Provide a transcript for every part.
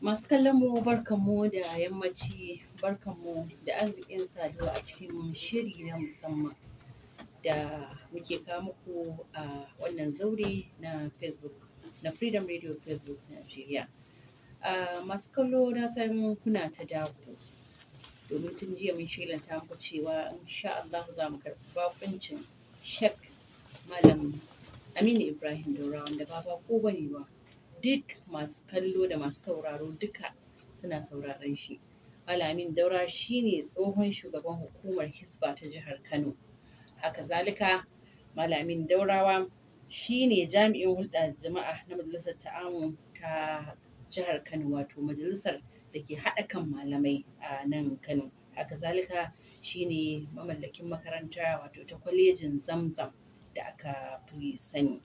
Masu kallon mu barkanmu da yammaci, barkanmu da arzikin saduwa a cikin shiri na musamman da muke kawo muku a wannan zaure na Facebook na Freedom Radio Facebook Nigeria. Masu kallo na san kuna ta dako domin tun jiya mun shelanta muku cewa insha Allah za mu karɓi bakuncin Sheikh Malam Aminu Ibrahim Daura wanda ba bako bane ba. Duk masu kallo da masu sauraro duka suna sauraron shi. Malam Aminu Daura shine tsohon shugaban hukumar Hisba ta jihar Kano. Haka zalika Malam Aminu Daurawa shine jami'in hulɗa jama'a na majalisar ta'awun ta jihar Kano, wato majalisar da ke haɗa kan malamai a nan Kano. Haka zalika shine mamallakin makaranta wato ta kwalejin Zamzam da aka fi sani.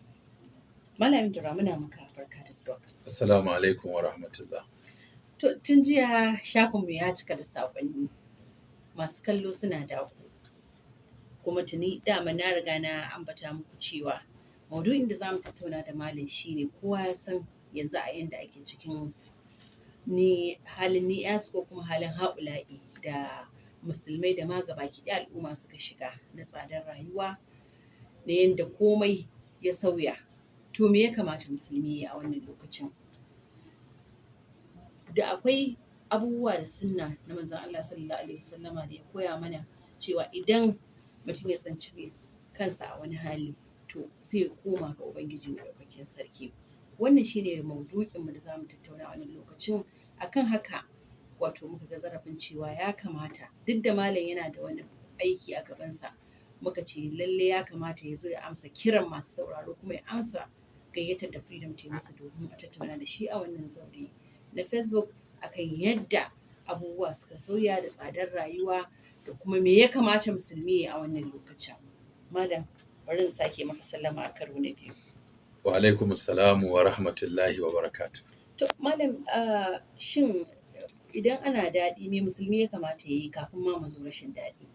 Malam Daura muna maka barka da zuwa. Assalamu alaikum wa rahmatullah. To tun jiya shafinmu ya cika da saƙonni. Masu kallo suna dako. Kuma tuni dama na riga na ambata muku cewa maudu'in da zamu tattauna da malam shine kowa ya san yanzu a yanda ake cikin halin ni'as ko kuma halin haula'i da musulmai da ma gabaki ɗaya al'umma suka shiga na tsadar rayuwa da yanda komai ya sauya. To me ya kamata musulmi ya a wannan lokacin? Da akwai abubuwa da sunna na manzon Allah sallallahu alaihi wasallama da ya koya mana cewa idan mutum ya tsinci kansa a wani hali to sai ya koma ga Ubangiji Madaukakin Sarki. Wannan shine maudu'in mu da zamu tattauna a wannan lokacin. Akan haka wato muka ga zarafin cewa ya kamata, duk da malam yana da wani aiki a gabansa, muka ce lalle ya kamata ya zo ya amsa kiran masu sauraro kuma ya amsa gayyatar da Freedom ta masa domin a tattauna da shi a wannan zaure na Facebook akan yadda abubuwa suka sauya da tsadar rayuwa da kuma me ya kamata musulmi a wannan lokacin. Malam, bari in sake maka sallama a karo na biyu. Wa alaikum assalamu wa rahmatullahi wa barakatuh. To malam, shin idan ana daɗi me musulmi ya kamata ya yi kafin ma mu zo rashin daɗi?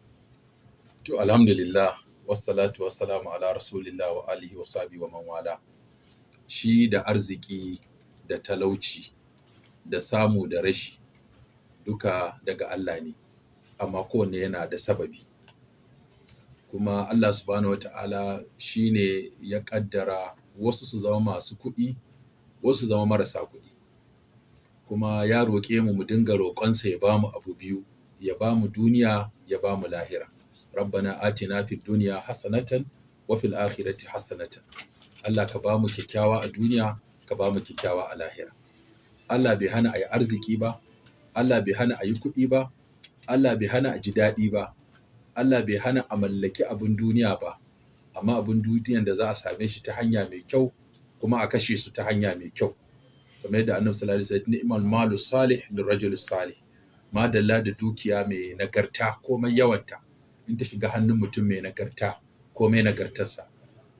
To alhamdulillah wassalatu wassalamu ala rasulillah wa alihi wa sahbihi wa man wala. Shi da arziki da talauci da samu da rashi duka daga Allah ne, amma kowanne yana da sababi. Kuma Allah subhanahu wa ta'ala shi ne ya ƙaddara wasu su zama masu kuɗi, wasu su zama marasa kuɗi. Kuma ya roƙe mu dinga roƙonsa ya bamu abu biyu, ya bamu duniya, ya bamu lahira. Rabbana atina fid dunya hasanatan wa fil akhirati hasanatan. Allah ka bamu kyakkyawa a duniya, ka bamu kyakkyawa a lahira. Allah bai hana a yi arziki ba, Allah bai hana a yi kuɗi ba, Allah bai hana a ji daɗi ba, Allah bai hana a mallaki abin duniya ba, amma abin duniyan da za a same shi ta hanya mai kyau kuma a kashe su ta hanya mai kyau. Kamar yadda Annabi sallallahu alaihi wasallam ni'mal malu salih lirrajul salih. Madalla da dukiya mai nagarta komai yawanta in ta shiga hannun mutum mai nagarta komai nagartarsa.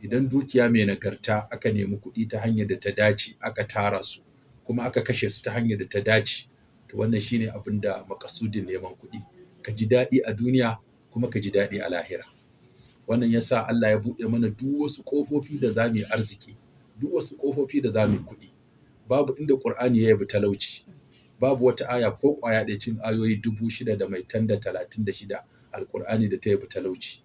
Idan dukiya mai nagarta aka nemi kuɗi ta hanyar da ta dace aka tara su kuma aka kashe su ta hanyar da ta dace, to wannan shine abin da makasudin neman kuɗi. Ka ji daɗi a duniya kuma ka ji daɗi a lahira. Wannan yasa Allah ya buɗe mana duk wasu ƙofofi da za mu yi arziki, duk wasu ƙofofi da za mu yi kuɗi. Babu inda Ƙur'ani ya yabi talauci, babu wata aya ko ƙwaya ɗaya cikin ayoyi 6,936 Alƙur'ani da ta yabi talauci.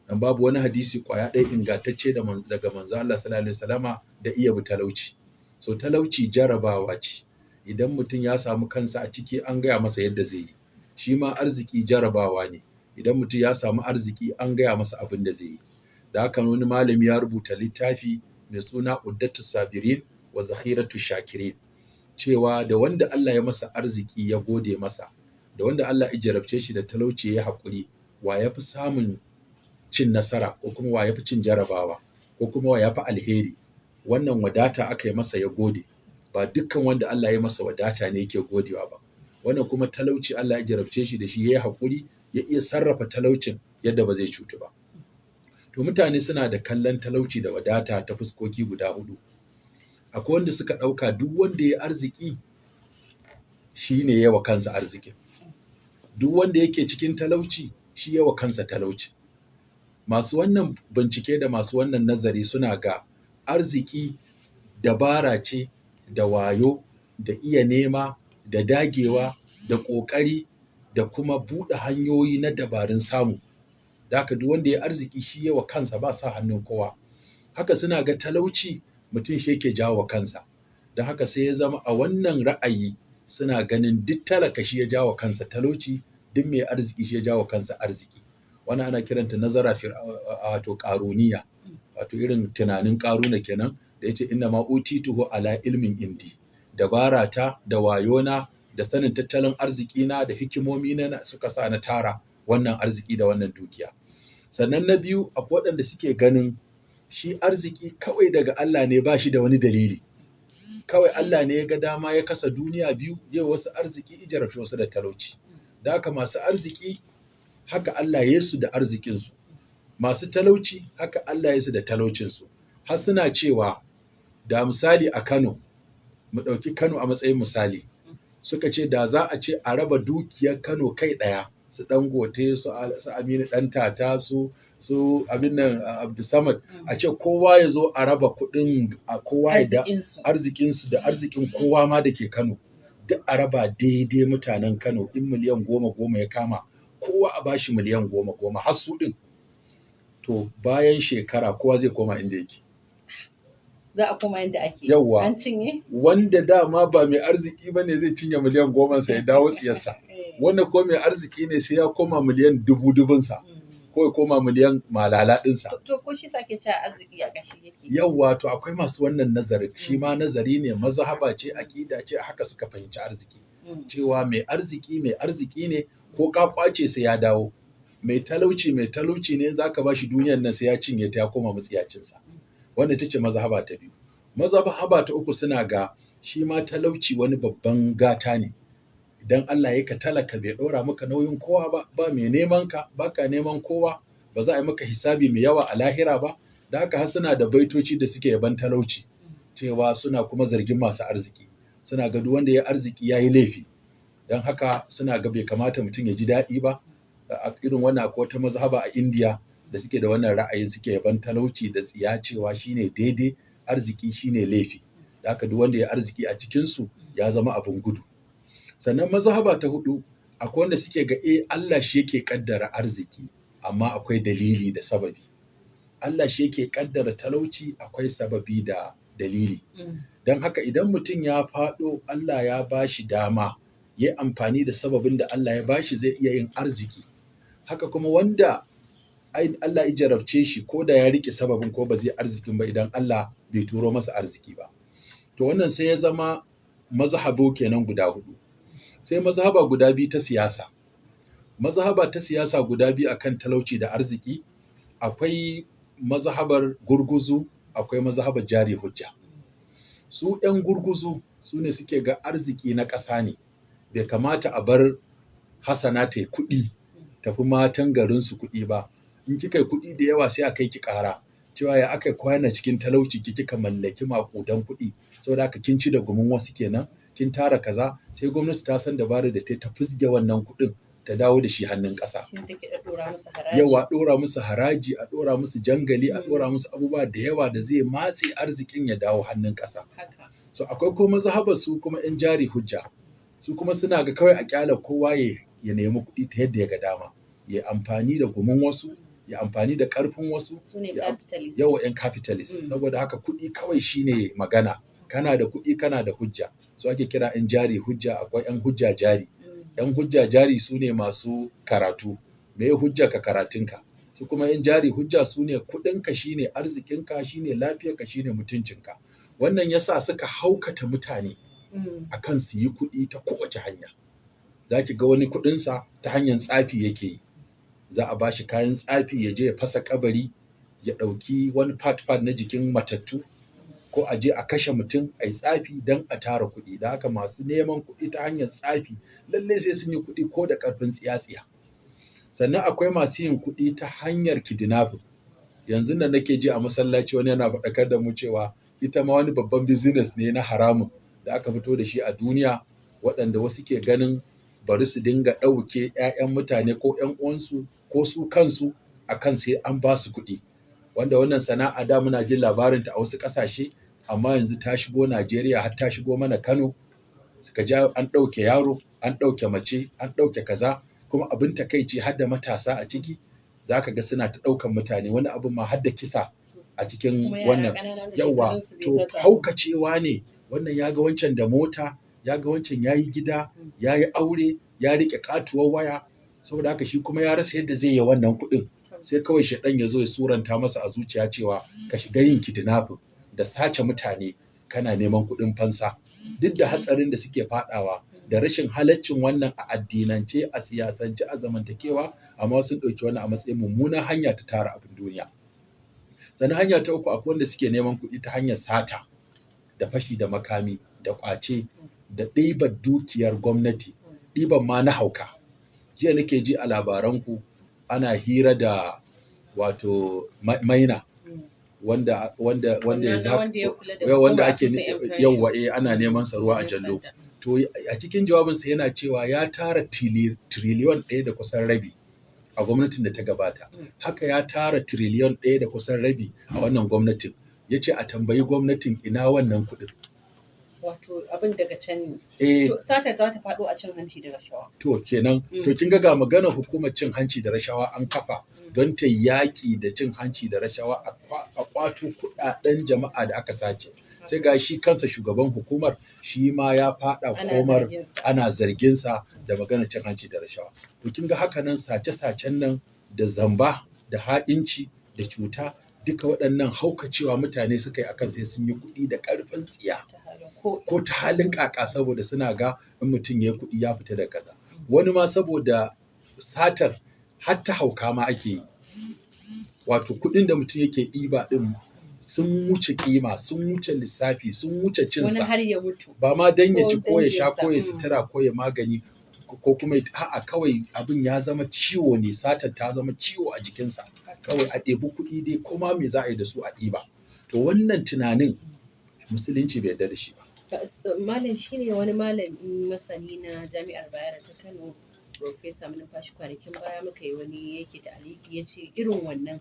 Dan babu wani hadisi ƙwaya ɗaya ingantacce daga manzo Allah sallallahu alaihi wasallama da iya bi talauci. So talauci jarabawa ce. Idan mutum ya samu kansa a ciki an gaya masa yadda zai yi. Shi ma arziki jarabawa ne. Idan mutum ya samu arziki an gaya masa abin da zai yi. Da haka wani malami ya rubuta littafi mai suna Uddatu Sabirin wa Zakhiratu Shakirin, cewa da wanda Allah ya masa arziki ya gode masa, da wanda Allah ya jarabce shi da talauci ya haƙuri, wa ya fi samun cin nasara ko kuma wa ya fi cin jarabawa ko kuma wa ya fi alheri. Wannan wadata aka yi masa ya gode, ba dukkan wanda Allah ya masa wadata ne yake godewa ba. Wannan kuma talauci Allah ya jarabce shi da shi ya yi haƙuri, ya iya sarrafa talaucin yadda ba zai cutu ba. To mutane suna da kallon talauci da wadata ta fuskoki guda hudu. Akwai wanda suka ɗauka duk wanda ya arziki shi ne yawa kansa arzikin. Duk wanda yake cikin talauci shi yawa kansa talauci. Masu wannan bincike da masu wannan nazari suna ga arziki dabara ce da wayo da iya nema da dagewa da ƙoƙari da kuma buɗe hanyoyi na dabarun samu. Da haka duk wanda ya arziki shi yawa kansa ba sa hannun kowa. Haka suna ga talauci mutum shi yake jawo wa kansa. Don haka sai ya zama a wannan ra'ayi suna ganin duk talaka shi ya jawo kansa talauci, duk mai arziki shi ya jawo kansa arziki. Wannan ana kiranta nazara wato ƙaruniya, wato irin tunanin ƙaruna kenan da yace inna ma utituhu ala ilmin indi. Dabara ta da wayona da sanin tattalin arzikina da hikimomi na suka sa na tara wannan arziki da wannan dukiya. Sannan na biyu akwai waɗanda suke ganin shi arziki kawai daga Allah ne, ba shi da wani dalili. Kawai Allah ne ya ga dama ya kasa duniya biyu, yau wasu arziki ya jarabci wasu da talauci. Da haka masu arziki haka Allah ya su da arzikinsu, masu talauci haka Allah ya su da talaucinsu. Har suna cewa da misali a Kano, mu ɗauki Kano a matsayin misali, suka ce da za a ce a raba dukiyar Kano kai ɗaya, su Dangote, su Aminu Ɗantata, su abin nan Abdulsamad, a ce kowa ya zo a raba kuɗin a kowa da arzikinsu da arzikin kowa ma da ke Kano, duk a raba daidai mutanen Kano. In miliyan 10 ya kama, kowa a bashi miliyan 10 har su ɗin, to bayan shekara kowa zai koma inda yake. Za a koma inda ake. Yawwa, an cinye? Wanda dama ba mai arziki ba ne zai cinye miliyan 10 sa ya dawo tsiyarsa. Wanda ko mai arziki ne sai ya koma miliyan dubunsa, ko ya koma miliyan malala ɗinsa. To ko shi sake cewa arziki a ƙashi yake. Yawwa, to akwai masu wannan nazarin, shi ma nazari ne, mazhaba ce, aƙida ce, haka suka fahimci arziki. Cewa mai arziki ne, ko ka kwace sai ya dawo. Mai talauci ne, zaka bashi duniyar nan sai ya cinye ta ya koma matsiyacinsa. Wannan ita ce mazhaba ta biyu. Mazhaba ta uku suna ga shi ma talauci wani babban gata ne. Idan Allah ya ka talaka bai ɗora maka nauyin kowa ba mai neman ka, baka neman kowa, ba za a yi maka hisabi mai yawa a lahira ba. Da haka har suna da baitoci da suke yaban talauci, cewa suna kuma zargin masu arziki. Suna ga duk wanda ya arziki ya yi laifi. Don haka suna ga bai kamata mutum ya ji daɗi ba. A irin wannan akwai wata mazhaba a Indiya da suke da wannan ra'ayin, suke yaban talauci da tsiya, cewa shine daidai, arziki shine laifi. Da haka duk wanda ya arziki a cikinsu ya zama abin gudu. Sannan mazhaba ta hudu akwai wanda suke ga Allah shi yake kaddara arziki, amma akwai dalili da sababi. Allah shi yake kaddara talauci, akwai sababi da dalili. Don haka idan mutum ya faɗo, Allah ya bashi dama ya amfani da sababin da Allah ya bashi, zai iya yin arziki. Haka kuma wanda Allah ya jarabce shi, ko da ya rike sababin ko ba zai arzikin ba idan Allah bai turo masa arziki ba. To wannan sai ya zama mazhabo kenan guda hudu. Sai mazhaba guda biyu ta siyasa. Mazhaba ta siyasa guda biyu akan talauci da arziki, akwai mazhabar gurguzu, akwai mazhabar jari hujja. Su ‘yan gurguzu su ne suke ga arziki na ƙasa ne, bai kamata a bar Hassana ta yi kuɗi, tafi matan garinsu kuɗi ba. In kika yi kuɗi da yawa sai a kai ki ƙara, cewa ya aka kwana cikin talauci kika mallaki maƙudan kuɗi, saboda haka kin ci da gumin wasu kenan, kin tara kaza, sai gwamnati ta san dabarar da ta fizge wannan kuɗin ta dawo da shi hannun ƙasa. Yawa, ɗora musu haraji, a ɗora musu jangali, a ɗora musu abubuwa da yawa da zai matse arzikin ya dawo hannun ƙasa. So akwai kuma mazhabar su kuma ‘yan jari hujja, su kuma suna ga kawai a ƙyala kowa ya nemi kuɗi ta yadda ya ga dama, ya amfani da gumin wasu, ya amfani da ƙarfin wasu, yawa ‘yan capitalist. Saboda haka kuɗi kawai shine magana, kana da kuɗi kana da hujja. Su ake kira ‘yan jari hujja. Akwai ‘yan hujja jari. ‘Yan hujja jari su ne masu karatu, me ya hujja ka karatunka. Su kuma ‘yan jari hujja su ne kuɗinka shine arzikinka, shine lafiyarka, shine mutuncinka. Wannan yasa suka haukata mutane akan su yi kuɗi ta kowace hanya. Za ki ga wani kuɗinsa ta hanyar tsafi yake yi. Za a bashi kayan tsafi ya je ya fasa kabari, ya ɗauki wani part na jikin matattu, ko a je a kashe mutum a yi tsafi don a tara kuɗi. Da haka masu neman kuɗi ta hanyar tsafi lallai sai sun yi kuɗi ko da ƙarfin tsiya-tsiya. Sannan akwai masu yin kuɗi ta hanyar kidnapping. Yanzu da nake ji a masallaci wani yana faɗakar da mu cewa ita ma wani babban business ne na haramun da aka fito da shi a duniya, waɗanda wasu ke ganin bari su dinga ɗauke 'ya'yan mutane ko 'yan uwansu ko su kansu akan sai an ba su kuɗi. Wanda wannan sana'a da muna jin labarinta a wasu ƙasashe, amma yanzu ta shigo Najeriya, har ta shigo mana Kano. ka ji an ɗauke yaro, an ɗauke mace, an ɗauke kaza, kuma abin takaici har da matasa a ciki, za ka ga suna ta ɗaukan mutane, wani abin ma har da kisa a cikin wannan. Yawa, to haukacewa ne, wannan ya ga wancan da mota, ya ga wancan ya yi gida, ya yi aure, ya riƙe katuwar waya, saboda haka shi kuma ya rasa yadda zai yi wannan kuɗin, sai kawai shaɗan ya zo ya suranta masa a zuciya cewa ka shiga yin kidnapping da sace mutane kana neman kuɗin fansa, duk da hatsarin da suke faɗawa da rashin halaccin wannan a addinance, a siyasance, a zamantakewa, amma sun ɗauki wannan a matsayin mummunan hanya ta tara abin duniya. Sannan hanya ta uku, akwai wanda suke neman kuɗi ta hanyar sata da fashi da makami da ƙwace da ɗibar dukiyar gwamnati, ɗiban ma na hauka. Jiya nake ji a labaranku ana hira da wato maina wanda ake yawwa ana neman sa ruwa a jallo. To a cikin jawabinsa yana cewa ya tara tiriliyon 1 da kusan rabi a gwamnatin da ta gabata. Haka ya tara tiriliyon 1 da kusan rabi a wannan gwamnatin. Ya ce a tambayi gwamnatin ina wannan kuɗin. Wato abin daga can ne. To sata za ta faɗo a cin hanci da rashawa. To kenan, to kin ga magana hukumar cin hanci da rashawa an kafa don ta yaƙi da cin hanci da rashawa a ƙwato kuɗaɗen jama'a da aka sace. Sai ga shi kansa shugaban hukumar shi ma ya faɗa komar, ana zarginsa da magana cin hanci da rashawa. To kin ga haka nan sace-sacen nan da zamba da ha'inci da cuta, duka waɗannan haukacewa mutane suka yi akan sai sun yi kuɗi da ƙarfin tsiya ko ta halin ƙaƙa, saboda suna ga in mutum ya kuɗi ya fita da kaza. Wani ma saboda satar har ta hauka ma ake yi, wato kuɗin da mutum yake ɗiba ɗin sun wuce kima, sun wuce lissafi, sun wuce cinsa. Wani har ya mutu. Ba ma dan ya ci ko ya sha ko ya sutura ko ya magani ko kuma a'a, kawai abin ya zama ciwo ne, satar ta zama ciwo a jikinsa. Kawai a ɗebi kuɗi dai kuma me za a yi da su a ɗiba. To wannan tunanin musulunci bai yarda da shi ba. Malam shi ne wani malami masani na Jami'ar Bayero ta Kano, Profesa Malumfashi, kwanakin baya muka yi wani yake ta'aliki, ya ce irin wannan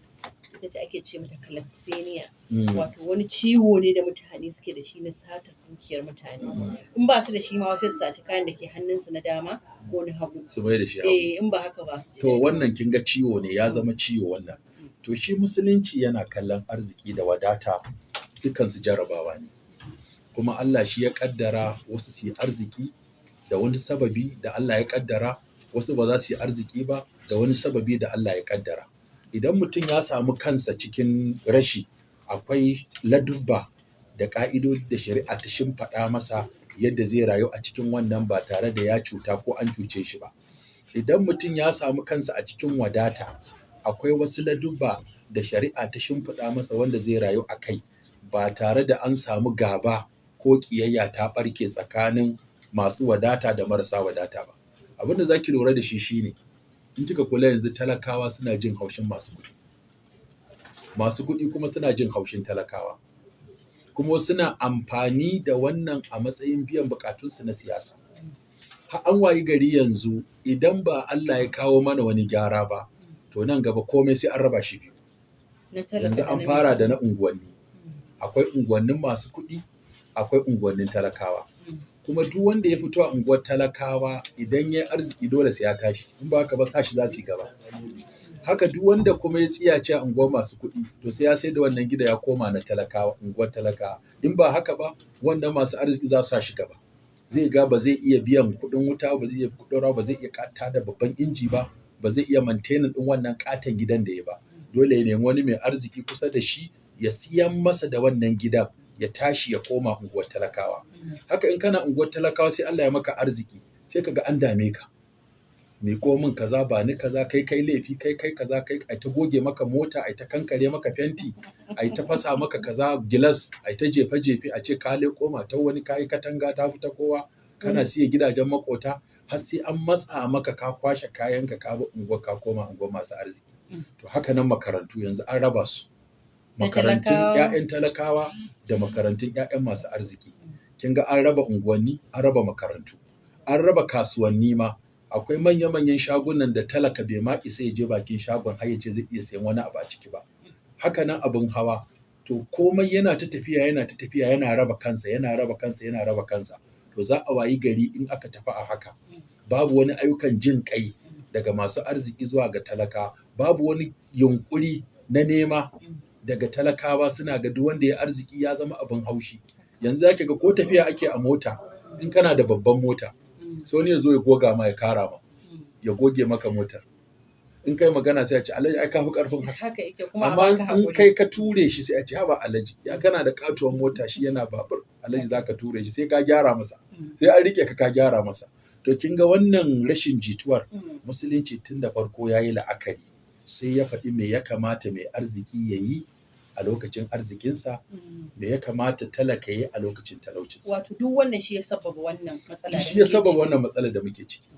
ita ce ake ce mata kleptomania, wato wani ciwo ne da mutane suke da shi na satar dukiyar mutane. In ba su da shi ma wasu su saci kayan da ke hannunsu na dama ko na hagu. Su bai da shi hagu. In ba haka ba su. To wannan kin ga ciwo ne, ya zama ciwo wannan. To shi musulunci yana kallon arziki da wadata dukansu jarabawa ne. Kuma Allah shi ya kaddara wasu su yi arziki da wani sababi da Allah ya kaddara, wasu ba za su yi arziki ba da wani sababi da Allah ya kaddara. Idan mutum ya samu kansa cikin rashi, akwai ladubba da ƙa'idodi da shari'a ta shimfiɗa masa yadda zai rayu a cikin wannan ba tare da ya cuta ko an cuce shi ba. Idan mutum ya samu kansa a cikin wadata, akwai wasu ladubba da shari'a ta shimfiɗa masa wanda zai rayu a kai ba tare da an samu gaba ko ƙiyayya ta ɓarke tsakanin masu wadata da marasa wadata ba. Abin da za ki lura da shi shine, in kika kula yanzu talakawa suna jin haushin masu kuɗi. Masu kuɗi kuma suna jin haushin talakawa. Kuma suna amfani da wannan a matsayin biyan buƙatunsu na siyasa. Har an wayi gari yanzu idan ba Allah ya kawo mana wani gyara ba, to nan gaba komai sai an raba shi biyu. Yanzu an fara da na unguwanni. Akwai unguwannin masu kuɗi, akwai unguwannin talakawa. Kuma duk wanda ya fito a unguwar talakawa idan ya arziki dole sai ya tashi, in ba haka ba sashi za su yi gaba. Haka duk wanda kuma ya tsiyace a unguwar masu kuɗi, to sai ya sai da wannan gida ya koma na talakawa, unguwar talakawa. In ba haka ba, wannan masu arziki za su sa shi gaba. Zai ga ba zai iya biyan kuɗin wuta, ba zai iya kuɗin ruwa, ba zai iya tada babban inji ba, ba zai iya maintaining ɗin wannan ƙaton gidan da ya ba. Dole ya nemi wani mai arziki kusa da shi ya siyan masa da wannan gidan, ya tashi ya koma unguwar talakawa. Haka in kana unguwar talakawa sai Allah ya maka arziki, sai kaga an dame ka. Miƙo min kaza, ba ni kaza, kai laifi, kai kaza, kai ai ta goge maka mota, ai ta kankare maka fenti, ai ta fasa maka kaza gilas, ai ta jefe a ce ka leƙo mata wani, kayi katanga ta fita kowa, kana siya gidajen makota, har sai an matsa maka ka kwashe kayanka ka bi unguwar ka koma unguwar masu arziki. To haka nan makarantu yanzu an raba su. Makarantun 'ya'yan talakawa da makarantun 'ya'yan masu arziki. Kin ga an raba unguwanni, an raba makarantu, an raba kasuwanni ma. Akwai manya-manyan shagunan da talaka bai ma isa ya je bakin shagon har ya ce zai iya sayan wani abu a ciki ba. Haka nan abin hawa. To komai yana ta tafiya, yana raba kansa. To to za a wayi gari in aka tafi a haka babu wani ayyukan jin kai daga masu arziki zuwa ga talaka, babu wani yunkuri na nema daga talakawa, suna ga duk wanda ya arziki ya zama abin haushi. Yanzu zaki ga ko tafiya ake a mota, in kana da babban mota sai wani ya zo ya goga ma, ya kara ma, ya goge maka motar. In kai magana sai a ce Alhaji ai ka fi karfin haka yake, kuma amma in kai ka ture shi sai a ce haba Alhaji, ya kana da katuwar mota shi yana babur, Alhaji zaka ture shi sai ka gyara masa, sai an rike ka gyara masa. To kin ga wannan rashin jituwar musulunci tun da farko yayi la'akari, sai ya faɗi me ya kamata mai arziki ya yi a lokacin arzikinsa, me ya kamata talaka ya yi a lokacin talaucinsa. Wato duk wannan shi ya sababa wannan matsala, shi ya sababa wannan matsalar da muke ciki.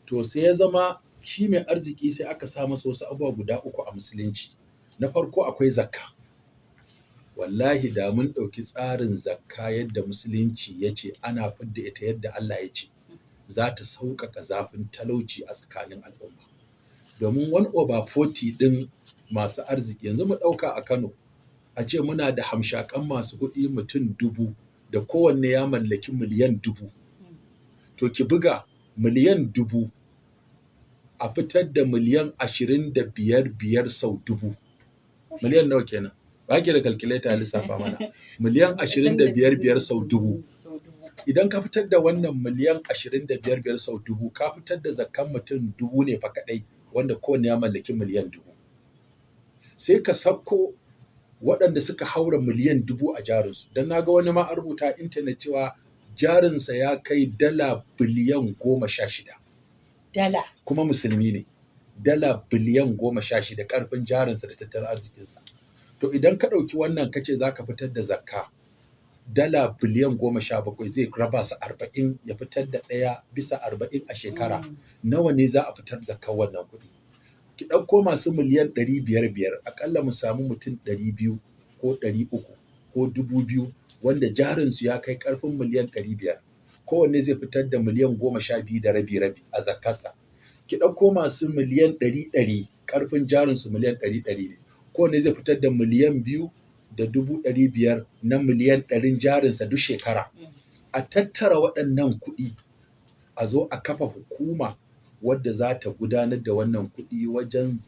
To sai ya zama shi mai arziki sai aka sa masa wasu abubuwa guda uku a musulunci. Na farko akwai zakka. Wallahi da mun ɗauki tsarin zakka yadda musulunci ya ce ana fidda ita yadda Allah ya ce, za ta sauƙaƙa zafin talauci a tsakanin al'umma. Domin 1/40 ɗin masu arziki, yanzu mu ɗauka a Kano, a ce muna da hamshakan masu kuɗi mutum 1000 da kowanne ya mallaki miliyan 1000. To ki buga miliyan 1000 a fitar da miliyan 25 sau 1000. Miliyan nawa kenan? Ba ki da calculator ya lissafa mana. Miliyan 25 sau 1000. Idan ka fitar da wannan miliyan 25 sau 1000, ka fitar da zakkan mutum 1000 ne fa kaɗai, wanda kowanne ya mallaki miliyan 1000. Sai ka sako waɗanda suka haura miliyan 1000 a jarinsu. Don na ga wani ma a rubuta intanet cewa jarinsa ya kai dala biliyan 16. Dala. Kuma musulmi ne. Dala biliyan 16 ƙarfin jarinsa da tattalin arzikinsa. To idan ka ɗauki wannan kace za ka fitar da zakka, dala biliyan 17 zai raba su 40, ya fitar da 1/40 a shekara. Nawa ne za a fitar zakkar wannan kuɗi? Ki ɗauko masu miliyan 500, aƙalla mu samu mutum 200 ko 300 ko 2000 wanda jarinsu ya kai ƙarfin miliyan 500. Kowanne zai fitar da miliyan 12 da rabi a zakkarsa. Ki ɗauko masu miliyan 100, ƙarfin jarinsu miliyan 100 ne. Kowanne zai fitar da miliyan 2,500,000 na miliyan 100 jarinsa duk shekara. A tattara waɗannan kuɗi, a zo a kafa hukuma wadda za ta gudanar da wannan kuɗi wajen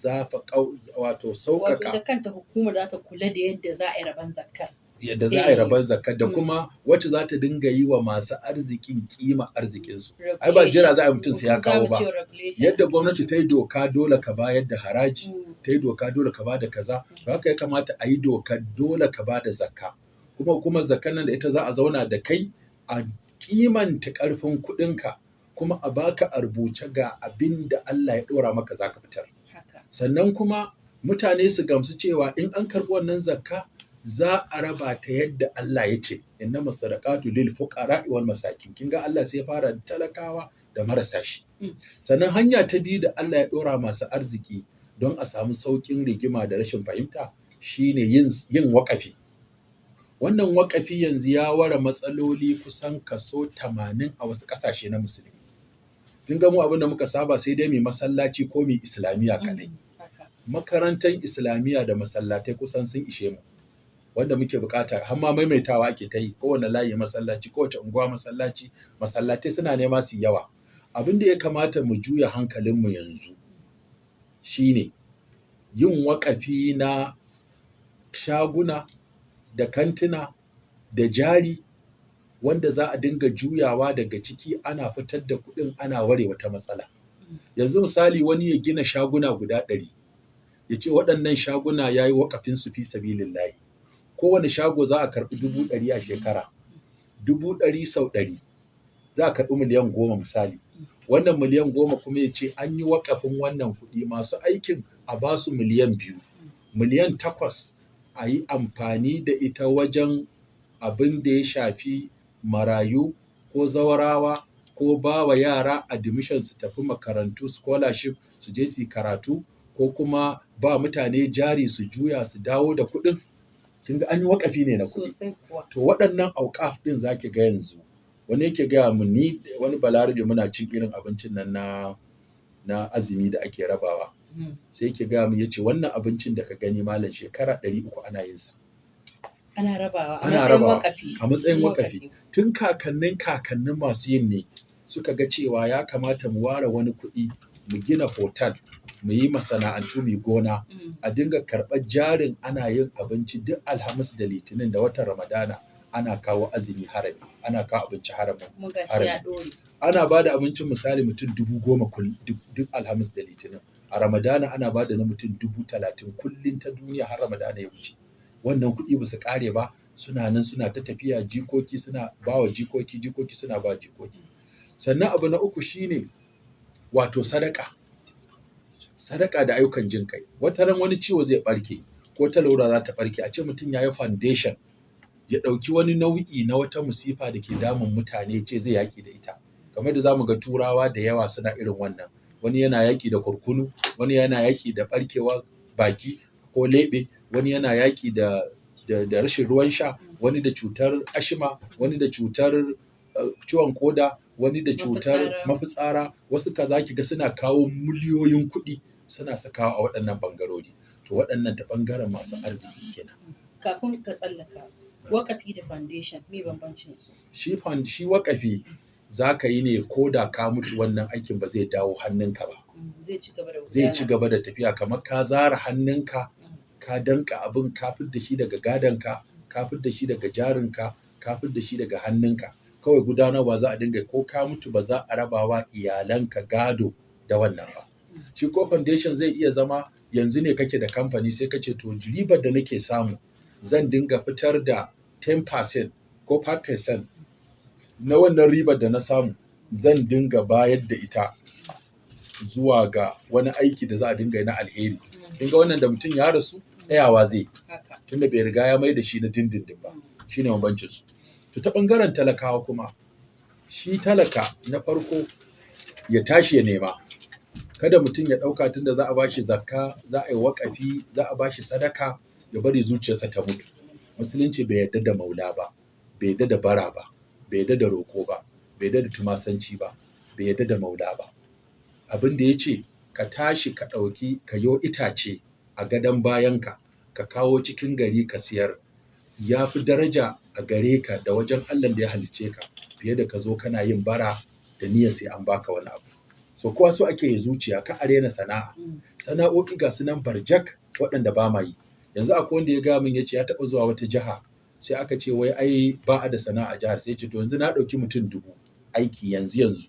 wato sauƙaƙa. Wato da kanta hukumar za ta kula da yadda za a yi rabon zakkar. Yadda za a yi rabon zakkar da kuma wacce za ta dinga yi wa masu arzikin kima arzikinsu. Ai ba jira za a yi mutum sai ya kawo ba. Yadda gwamnati ta yi doka dole ka bayar da haraji, ta yi doka dole ka ba da kaza, to haka ya kamata a yi doka dole ka ba da zakka. Kuma zakkan nan da ita za a zauna da kai a kimanta ƙarfin kuɗinka, kuma a baka a rubuce ga abin da Allah ya ɗora maka za ka fitar. Sannan kuma mutane su gamsu cewa in an karɓi wannan zakka za a raba ta yadda Allah ya ce, innama sadaqatu lil fuqara'i wal masakin. Kin ga Allah sai ya fara da talakawa da marasa shi. Sannan hanya ta biyu da Allah ya ɗora masu arziki don a samu sauƙin rigima da rashin fahimta shine yin waƙafi. Wannan waƙafi yanzu ya ware matsaloli kusan kaso 80 a wasu ƙasashe na musulmi. Kin ga mu abin da muka saba sai dai mu masallaci ko mu islamiyya kaɗai. Makarantar islamiyya da masallatai kusan sun ishe mu. Wanda muke bukata har ma maimaitawa ake ta yi, kowane layi masallaci, kowace unguwa masallaci, masallatai suna nema su yawa. Abin da ya kamata mu juya hankalinmu yanzu shine yin waƙafi na shaguna da kantuna da jari wanda za a dinga juyawa daga ciki ana fitar da kuɗin ana ware wata matsala. Yanzu misali wani ya gina shaguna guda 100, ya ce waɗannan shaguna ya yi waƙafin su fi sabilillahi. Kowane shago za a karɓi 100,000 a shekara. 100,000 sau 100 za a karɓi miliyan 10 misali. Wannan miliyan 10 kuma ya ce an yi waƙafin wannan kuɗi, masu aikin a ba su miliyan 2. Miliyan 8 a yi amfani da ita wajen abin da ya shafi marayu ko zawarawa, ko ba wa yara admission su tafi makarantu, scholarship su je su yi karatu, ko kuma ba mutane jari su juya su dawo da kuɗin. Kin ga an yi waƙafi ne na kuɗi. To waɗannan auƙaf ɗin za ki ga yanzu wani yake gaya mun, ni wani balarabe muna cin irin abincin nan na azumi da ake rabawa. Sai yake gaya mun, yace wannan abincin da ka gani malam shekara 300 ana yin sa. ana rabawa a matsayin wakafi. Tun kakannin masu yin ne suka ga cewa ya kamata mu ware wani kuɗi mu gina hotel mu yi masana'antu mu gona a dinga karɓar jarin ana yin abinci duk alhamis da litinin da watan ramadana ana kawo azumi harami ana kawo abinci harami ana ba da abincin misali mutum 10,000 duk alhamis da litinin a ramadana ana ba da na mutum 30,000 kullum ta duniya har ramadana ya wuce. Wannan kuɗi ba su ƙare ba suna nan suna ta tafiya jikoki suna ba wa jikoki suna ba jikoki. Sannan abu na uku shine wato sadaka da ayyukan jin kai. Wata ran wani ciwo zai ɓarke ko talauра za ta ɓarke a ce mutum ya yi foundation ya ɗauki wani nau'i na wata musifa da ke damun mutane ce zai yaƙi da ita. Kamar da za mu ga turawa da yawa suna irin wannan. Wani yana yaƙi da kurkunu, wani yana yaƙi da ɓarkewar baki ko leɓe, wani yana yaƙi da rashin ruwan sha, wani da cutar ashima, wani da cutar ciwon koda, wani da cutar mafitsara, wasu kaza ki ga suna kawo miliyoyin kuɗi suna sakawa a waɗannan ɓangarori. To waɗannan ta ɓangaren masu arziki kenan. Kafin ka tsallaka, waƙafi da foundation me bambancin su? Shi waƙafi za ka yi ne ko da ka mutu wannan aikin ba zai dawo hannunka ba. Zai ci gaba da tafiya kamar ka zara hannunka ka danka abin ka fidda shi daga gadonka ka fidda shi daga jarinka ka fidda shi daga hannunka kawai gudanarwa za a dinga ko ka mutu ba za a rabawa iyalanka gado da wannan ba. Shi ko foundation zai iya zama yanzu ne kake da kamfani sai kace to ribar da nake samu zan dinga fitar da 10% ko 5% na wannan ribar da na samu zan dinga bayar da ita zuwa ga wani aiki da za a dinga yi na alheri. Kin ga wannan da mutum ya rasu tsayawa zai tunda bai riga ya mai da shi na dindindin ba. Shine bambancin su. To ta ɓangaren talakawa kuma shi talaka na farko ya tashi ya nema. Kada mutum ya ɗauka tunda za a bashi zakka za a yi waƙafi za a bashi sadaka ya bari zuciyarsa ta mutu. Musulunci bai yarda da maula ba, bai yarda da bara ba, bai yarda da roƙo ba, bai yarda da tumasanci ba, bai yarda da maula ba. Abin da ya ce ka tashi ka ɗauki ka yo itace a gadon bayanka ka kawo cikin gari ka siyar ya fi daraja a gare ka da wajen Allah da ya halicce ka fiye da ka zo kana yin bara da niyyar sai an baka wani abu. So kowa so ake yi zuciya ka arena sana'a. Sana'o'i ga su nan barjak waɗanda ba ma yi. Yanzu akwai wanda ya gaya min ya ce ya taɓa zuwa wata jiha sai aka ce wai ai ba a da sana'a jihar sai ce to yanzu na ɗauki mutum 1000 aiki yanzu.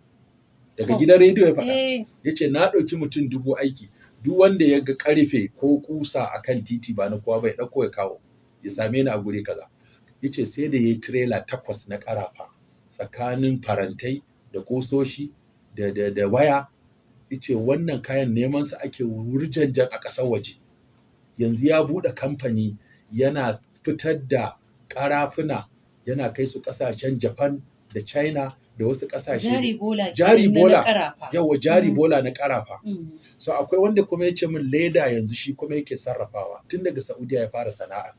Daga gidan rediyo ya faɗa. Ya ce na ɗauki mutum 1000 aiki duk wanda ya ga ƙarfe ko ƙusa a kan titi ba na kowa bai ɗauko ya kawo ya same ni a guri kaza. Ya ce sai da ya yi tirela 8 na ƙarafa tsakanin farantai da ƙusoshi da waya. Ya ce wannan kayan neman su ake wurjanjan a ƙasar waje. Yanzu ya buɗe kamfani yana fitar da ƙarafuna yana kai su ƙasashen Japan da China da wasu ƙasashe. Jari bola. Yawa jari bola na ƙarafa. So akwai wanda kuma ya ce min leda yanzu shi kuma yake sarrafawa tun daga Saudiya ya fara sana'a.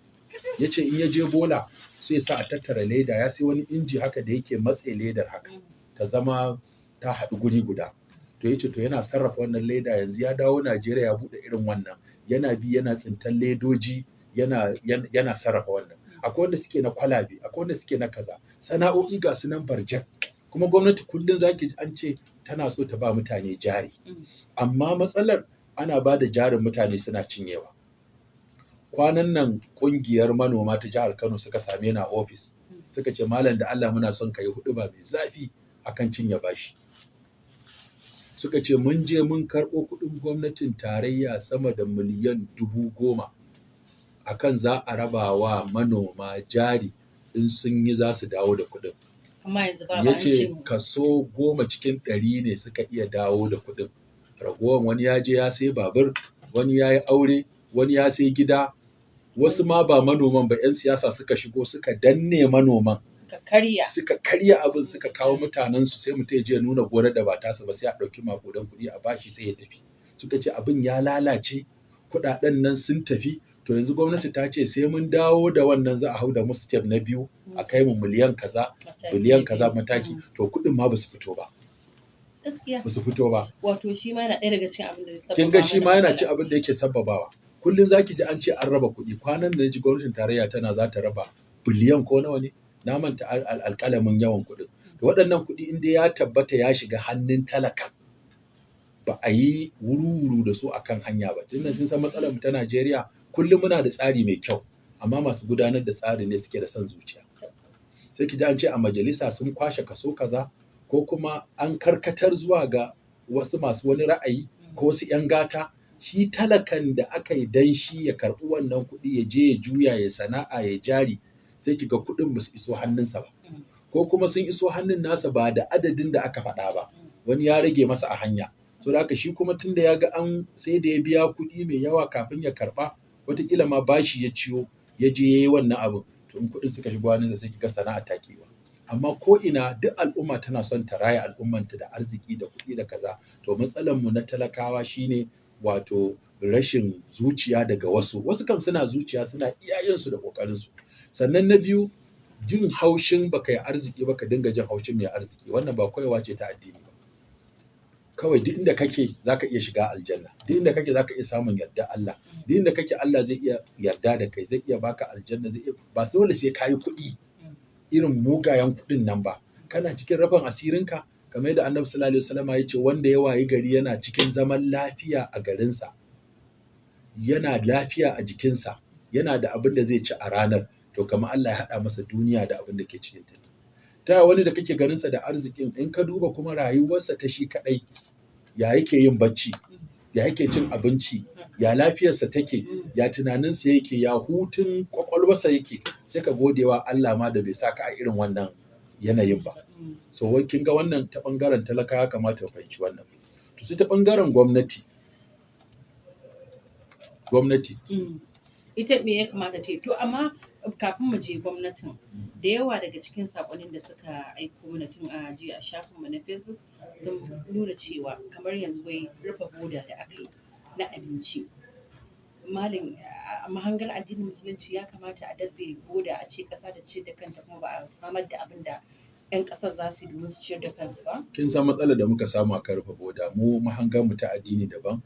Ya ce in ya je bola sai ya sa a tattara leda ya sai wani inji haka da yake matse ledar haka ta zama ta haɗu guri guda. To ya ce to yana sarrafa wannan leda yanzu ya dawo Najeriya ya buɗe irin wannan yana bi yana tsintan ledoji yana sarrafa wannan. Akwai wanda suke na kwalabe akwai wanda suke na kaza. Sana'o'i ga su nan barjak kuma gwamnati kullum zaki ji an ce tana so ta ba mutane jari. Amma matsalar ana ba da jarin mutane suna cinyewa. Kwanan nan ƙungiyar manoma ta jihar Kano suka same ni a ofis suka ce malam da Allah muna son ka yi huɗuba mai zafi akan cinye bashi. Suka ce mun je mun karɓo kuɗin gwamnatin tarayya sama da miliyan 10,000 akan za a raba wa manoma jari in sun yi za su dawo da kuɗin. Ya ce kaso 10 cikin 100 ne suka iya dawo da kuɗin. Ragowar wani ya je ya sai babur, wani ya yi aure, wani ya sai gida, wasu ma ba manoman ba 'yan siyasa suka shigo suka danne manoman. Suka karya abin suka kawo mutanensu sai mutum ya je ya nuna gonar da ba tasa ba sai a ɗauki maƙudan kuɗi a bashi sai ya tafi. Suka ce abin ya lalace, kuɗaɗen nan sun tafi, to yanzu gwamnati ta ce sai mun dawo da wannan za a hau da mu step na 2 a kai mu miliyan kaza, biliyan kaza mataki, to kuɗin ma ba su fito ba. Gaskiya. Ba su fito ba. Wato shi ma yana ɗaya daga cikin abin da zai sabbaba. Kin ga shi ma yana ci abin da yake sabbabawa. kullum zaki ji an ce an raba kuɗi, kwanan da ji gwamnatin tarayya tana za ta raba biliyan ko nawa ne, na manta alƙalamin yawan kuɗin. To waɗannan kuɗi in dai ya tabbata ya shiga hannun talaka, ba a yi wuru-wuru da su akan hanya ba. Tunda kin san matsalar mu ta Najeriya, kullum muna da tsari mai kyau, amma masu gudanar da tsari ne suke da son zuciya. Sai ki ji an ce a majalisa sun kwashe kaso kaza, ko kuma an karkatar zuwa ga wasu masu wani ra'ayi ko wasu 'yan gata. Shi talakan da aka yi dan shi ya karɓi wannan kuɗi ya je ya juya ya sana'a ya jari, sai ki ga kuɗin ba su iso hannunsa ba, ko kuma sun iso hannun nasa ba da adadin da aka faɗa ba, wani ya rage masa a hanya. So da haka shi kuma tun da ya ga an sai da ya biya kuɗi mai yawa kafin ya karɓa, wataƙila ma bashi ya ciyo ya je ya yi wannan abin, to in kuɗin suka shigo hannunsa sai ki ga sana'a ta kewa. Amma ko ina duk al'umma tana son ta raya al'ummanta da arziki da kuɗi da kaza. To matsalar mu na talakawa shine wato rashin zuciya daga wasu kam suna zuciya, suna iyayensu da ƙoƙarinsu. Sannan na biyu, jin haushin baka yi arziki ba ka dinga jin haushin mai arziki, wannan ba koyarwa ce ta addini ba. Kawai duk inda kake za ka iya shiga aljanna, duk inda kake za ka iya samun yarda Allah, duk inda kake Allah zai iya yarda da kai, zai iya baka aljanna, zai iya, ba dole sai ka yi kuɗi irin mugayen kuɗin nan ba. Kana cikin rufin asirinka, kamar yadda Annabi sallallahu alaihi wasallam ya ce, wanda ya wayi gari yana cikin zaman lafiya a garinsa, yana lafiya a jikinsa, yana da abin da zai ci a ranar, to kamar Allah ya haɗa masa duniya da abin da ke cikin ta. Ta wani da kake ganinsa da arzikin, in ka duba kuma rayuwarsa ta shi kaɗai, ya yake yin bacci, ya yake cin abinci, ya lafiyarsa take, ya tunaninsa yake, ya hutun kwakwalwarsa yake, sai ka gode wa Allah ma da bai sa ka a irin wannan yanayin ba. So wai kin ga wannan ta ɓangaren talakawa kamata ka fahimci wannan. To sai ta ɓangaren gwamnati. Ita me ya kamata ta yi? To amma kafin mu je gwamnatin, da yawa daga cikin saƙonin da suka aiko mana tun a jiya a shafinmu na Facebook sun nuna cewa kamar yanzu wai rufe boda da aka yi na abinci. Malam, a mahangar addinin musulunci ya kamata a datse boda, a ce ƙasa da ciyar da kanta, kuma ba a samar da abin da 'yan ƙasar za su yi domin su ciyar da kansu ba? Kin san matsalar da muka samu a kan rufe boda, mu mahangar mu ta addini daban,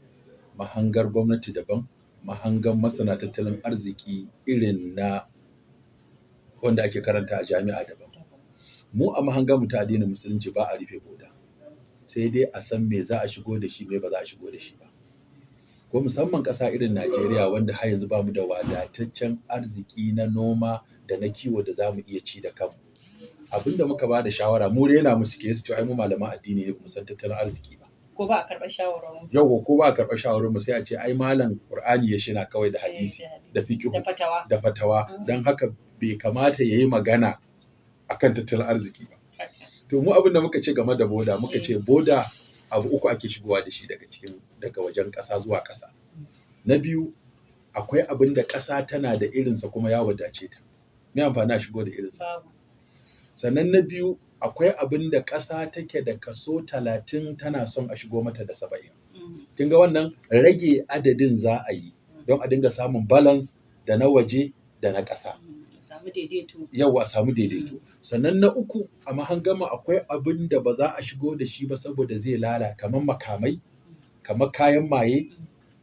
mahangar gwamnati daban, mahangar masana tattalin arziki irin na wanda ake karanta a jami'a daban. Mu a mahangar mu ta addinin musulunci ba a rufe boda, sai dai a san me za a shigo da shi, me ba za a shigo da shi ba. Ko musamman ƙasa irin Najeriya, wanda har yanzu ba mu da wadataccen arziki na noma da na kiwo da za mu iya ci da kanmu. Abinda muka ba da shawara, mu rena mu suke, su ce ai mu malaman addini ne, mu san tattalin arziki ba. Ko ba a karɓar shawararmu. Yau ko ba a karɓar shawararmu, sai a ce ai malam Qur'ani ya shina kawai da hadisi da fiqh da fatawa, dan haka bai kamata yayi magana akan tattalin arziki ba. To mu abin da muka ce game da boda, muka ce boda abu uku ake shigowa da shi daga wajen ƙasa zuwa ƙasa. Na biyu, akwai abin da ƙasa tana da irinsa kuma ya wadace ta, me amfani a shigo da irinsa. Sannan na biyu, akwai abin da ƙasa take da kaso 30 tana son a shigo mata da 70. Kin ga wannan rage adadin za a yi don a dinga samun balance da na waje da na ƙasa. Yawa, a samu daidaito. Sannan na uku, a mahangama akwai abin da ba za a shigo da shi ba saboda zai lalata, kamar makamai, kamar kayan maye,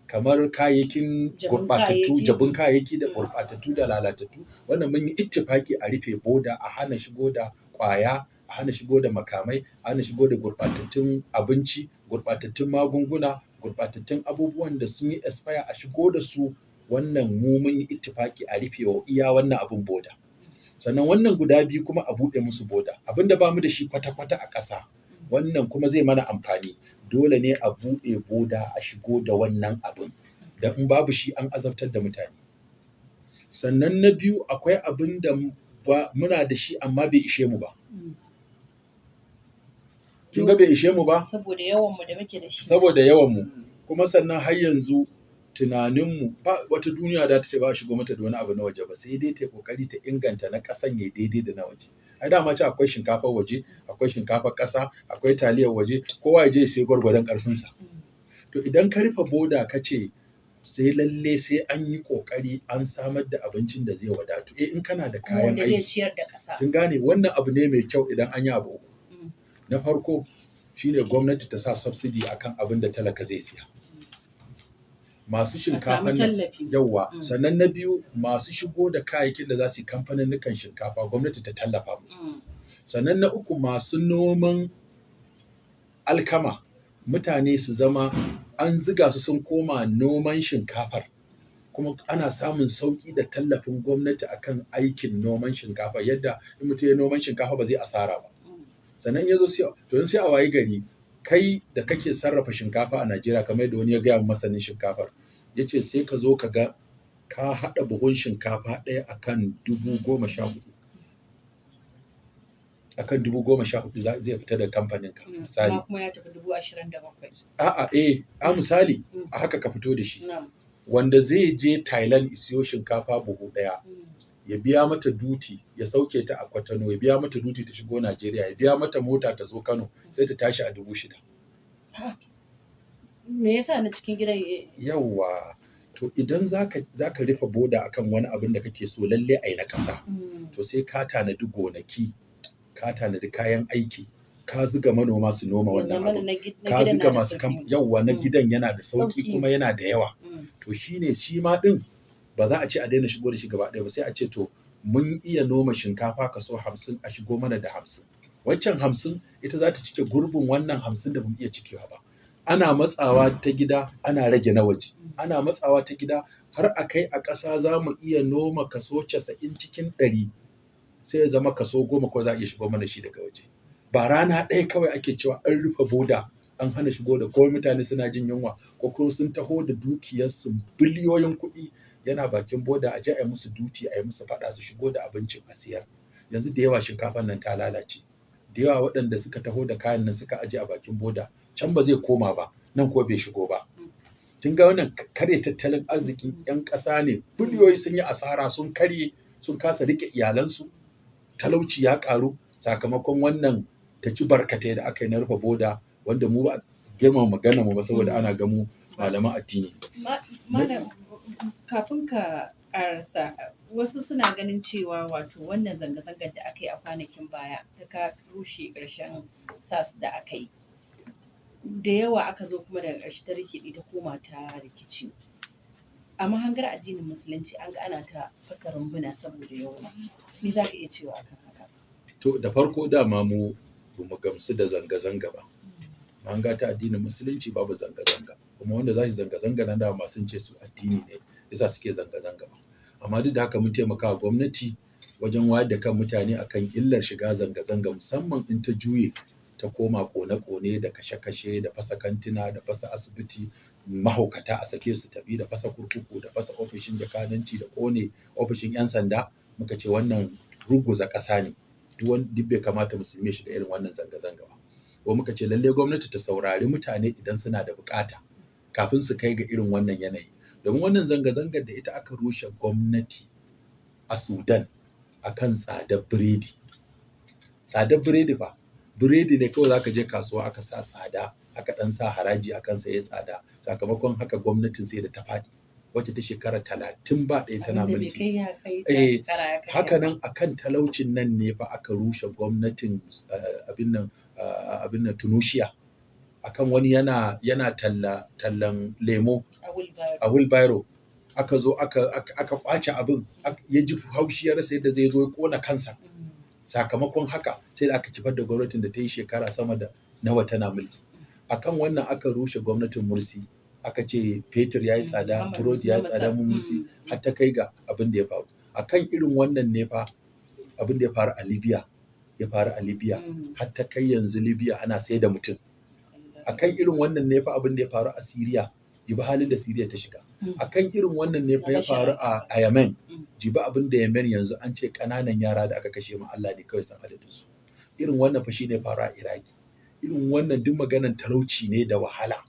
kamar kayayyakin gurɓatattu, jabun kayayyaki da gurɓatattu da lalatattu. Wannan mun yi ittifaki a rufe boda, a hana shigo da ƙwaya, a hana shigo da makamai, a hana shigo da gurɓatattun abinci, gurɓatattun magunguna, gurɓatattun abubuwan da sun yi expire, a shigo da su. Wannan mu mun yi ittifaki a rufe wa iya wannan abin boda. Sannan wannan guda biyu kuma a buɗe musu boda. Abin da ba mu da shi kwata-kwata a ƙasa, wannan kuma zai mana amfani. Dole ne a buɗe boda a shigo da wannan abin, da in babu shi an azabtar da mutane. Sannan na biyu, akwai abin da muna da shi amma bai ishe mu ba. Kin ga bai ishe mu ba? Saboda yawanmu da muke da shi. Saboda yawanmu. Kuma sannan har yanzu tunaninmu ba wata duniya da ta ce ba a shigo mata da wani abu na waje ba, sai dai ta kokari ta inganta na ƙasan ya daidai da na waje. Ai dama ce akwai shinkafar waje, akwai shinkafar ƙasa, akwai taliyar waje, kowa ya je sai gwargwadon ƙarfinsa. To idan ka rufe boda ka ce sai lalle sai an yi kokari an samar da abincin da zai wadatu. In kana da kayan aiki, kin gane wannan abu ne mai kyau idan an yi abu. Na farko shine gwamnati ta sa subsidy akan abin da talaka zai siya. masu a samu shinkafan nan tallafi. yawwa sannan na biyu masu shigo da kayayyakin da za su yi kamfaninnikan shinkafa gwamnati ta tallafa musu sannan na uku masu noman alkama mutane su zama an ziga su sun koma noman shinkafar kuma ana samun sauƙi da tallafin gwamnati akan aikin noman shinkafa yadda in mutum ya noman shinkafa ba zai asara ba sannan ya zo sai a wayi gari kai da kake sarrafa shinkafa a Najeriya kamar yadda wani ya gaya masanin shinkafar ya ce sai ka zo ka ga ka haɗa buhun shinkafa ɗaya akan 14,000 akan 14,000 zai fita da kamfanin ka misali kuma ya tafi 27,000 a misali a haka ka fito da shi wanda zai je Thailand isiyo shinkafa buhu ɗaya ya biya mata duti ya sauke ta a Kwatano ya biya mata duti ta shigo Najeriya ya biya mata mota ta zo Kano sai ta tashi a 6,000 me yasa na cikin gidan yawwa to idan zaka rufe boda akan wani abin da kake so lalle ai na ƙasa to sai ka tanadi gonaki ka tanadi kayan aiki ka zuga manoma su noma wannan abu ka zuga masu yawwa na gidan yana da sauki kuma yana da yawa to shine shi ma din ba za a ce a daina shigo da shi gaba ɗaya ba sai a ce to mun iya noma shinkafa kaso 50 a shigo mana da 50 waccan 50 ita za ta cike gurbin wannan 50 da bamu iya cikewa ba ana matsawa ta gida ana rage na waje ana matsawa ta gida har a kai a ƙasa za mu iya noma kaso 90 cikin 100 sai ya zama kaso 10 ko za a iya shigo mana shi daga waje ba rana ɗaya kawai ake cewa an rufe boda an hana shigo da kawai mutane suna jin yunwa ko kuma sun taho da dukiyarsu biliyoyin kuɗi yana bakin boda a je a yi musu duti a yi musu faɗa su shigo da abincin a siyar yanzu da yawa shinkafan nan ta lalace da yawa waɗanda suka taho da kayan nan suka aje a bakin boda can ba zai koma ba nan ko bai shigo ba kin ga wannan karya tattalin arzikin 'yan ƙasa ne biliyoyi sun yi asara sun karye sun kasa rike iyalansu talauci ya ƙaru sakamakon wannan ta ci barkatai da aka yi na rufe boda wanda mu ba girmama magana mu ba saboda ana gamu malaman addini malam kafin ka ƙarasa wasu suna ganin cewa wato wannan zanga-zangar da aka yi a kwanakin baya ta ka rushe ƙarshen sas da aka yi da yawa aka zo kuma daga ƙarshe ta rikide ta koma ta rikici a mahangar addinin musulunci an ga ana ta fasa rumbuna saboda yawa me za ka iya cewa akan haka to da farko dama mu bamu gamsu da zanga-zanga ba mahanga ta addinin musulunci babu zanga-zanga kuma wanda za su zanga-zanga nan dama sun ce su addini ne yasa suke zanga-zanga ba amma duk da haka mun taimaka wa gwamnati wajen wayar da kan mutane akan illar shiga zanga-zanga musamman in ta juye ta koma kone-kone da kashe-kashe da fasa kantina da fasa asibiti mahaukata a sake su tafi da fasa kurkuku da fasa ofishin jakadanci da kone ofishin 'yan sanda muka ce wannan ruguza ƙasa ne duk bai kamata musulmi ya shiga irin wannan zanga-zanga ba ko muka ce lalle gwamnati ta saurari mutane idan suna da bukata kafin su kai ga irin wannan yanayi domin wannan zanga-zangar da ita aka rushe gwamnati a Sudan akan tsadar biredi fa biredi ne kawai zaka je kasuwa aka sa tsada aka dan sa haraji akan sa yayi tsada sakamakon haka gwamnatin sai da ta faɗi wacce ta shekara 30 ba ɗaya tana mulki haka nan akan talaucin nan ne fa aka rushe gwamnatin abin nan Tunisia akan wani yana tallan lemo a wheelbarrow aka zo aka kwace abin ya ji haushi ya rasa yadda zai zo ya kona kansa sakamakon haka sai da aka kifar da gwamnatin da ta yi shekara sama da nawa tana mulki akan wannan aka rushe gwamnatin Mursi aka ce fetur ya yi tsada burodi ya yi tsada Mursi har ta kai ga abin da ya faru akan irin wannan ne fa abin da ya faru a Libya har ta kai yanzu Libya ana sai da mutum akan irin wannan ne fa abin da ya faru a Syria jibi halin da Syria ta shiga akan irin wannan ne fa ya faru a Yemen jibi abin da Yemen yanzu an ce ƙananan yara da aka kashe ma Allah ne kawai san adadin su irin wannan fa shine faru a Iraki irin wannan duk maganan talauci ne da wahala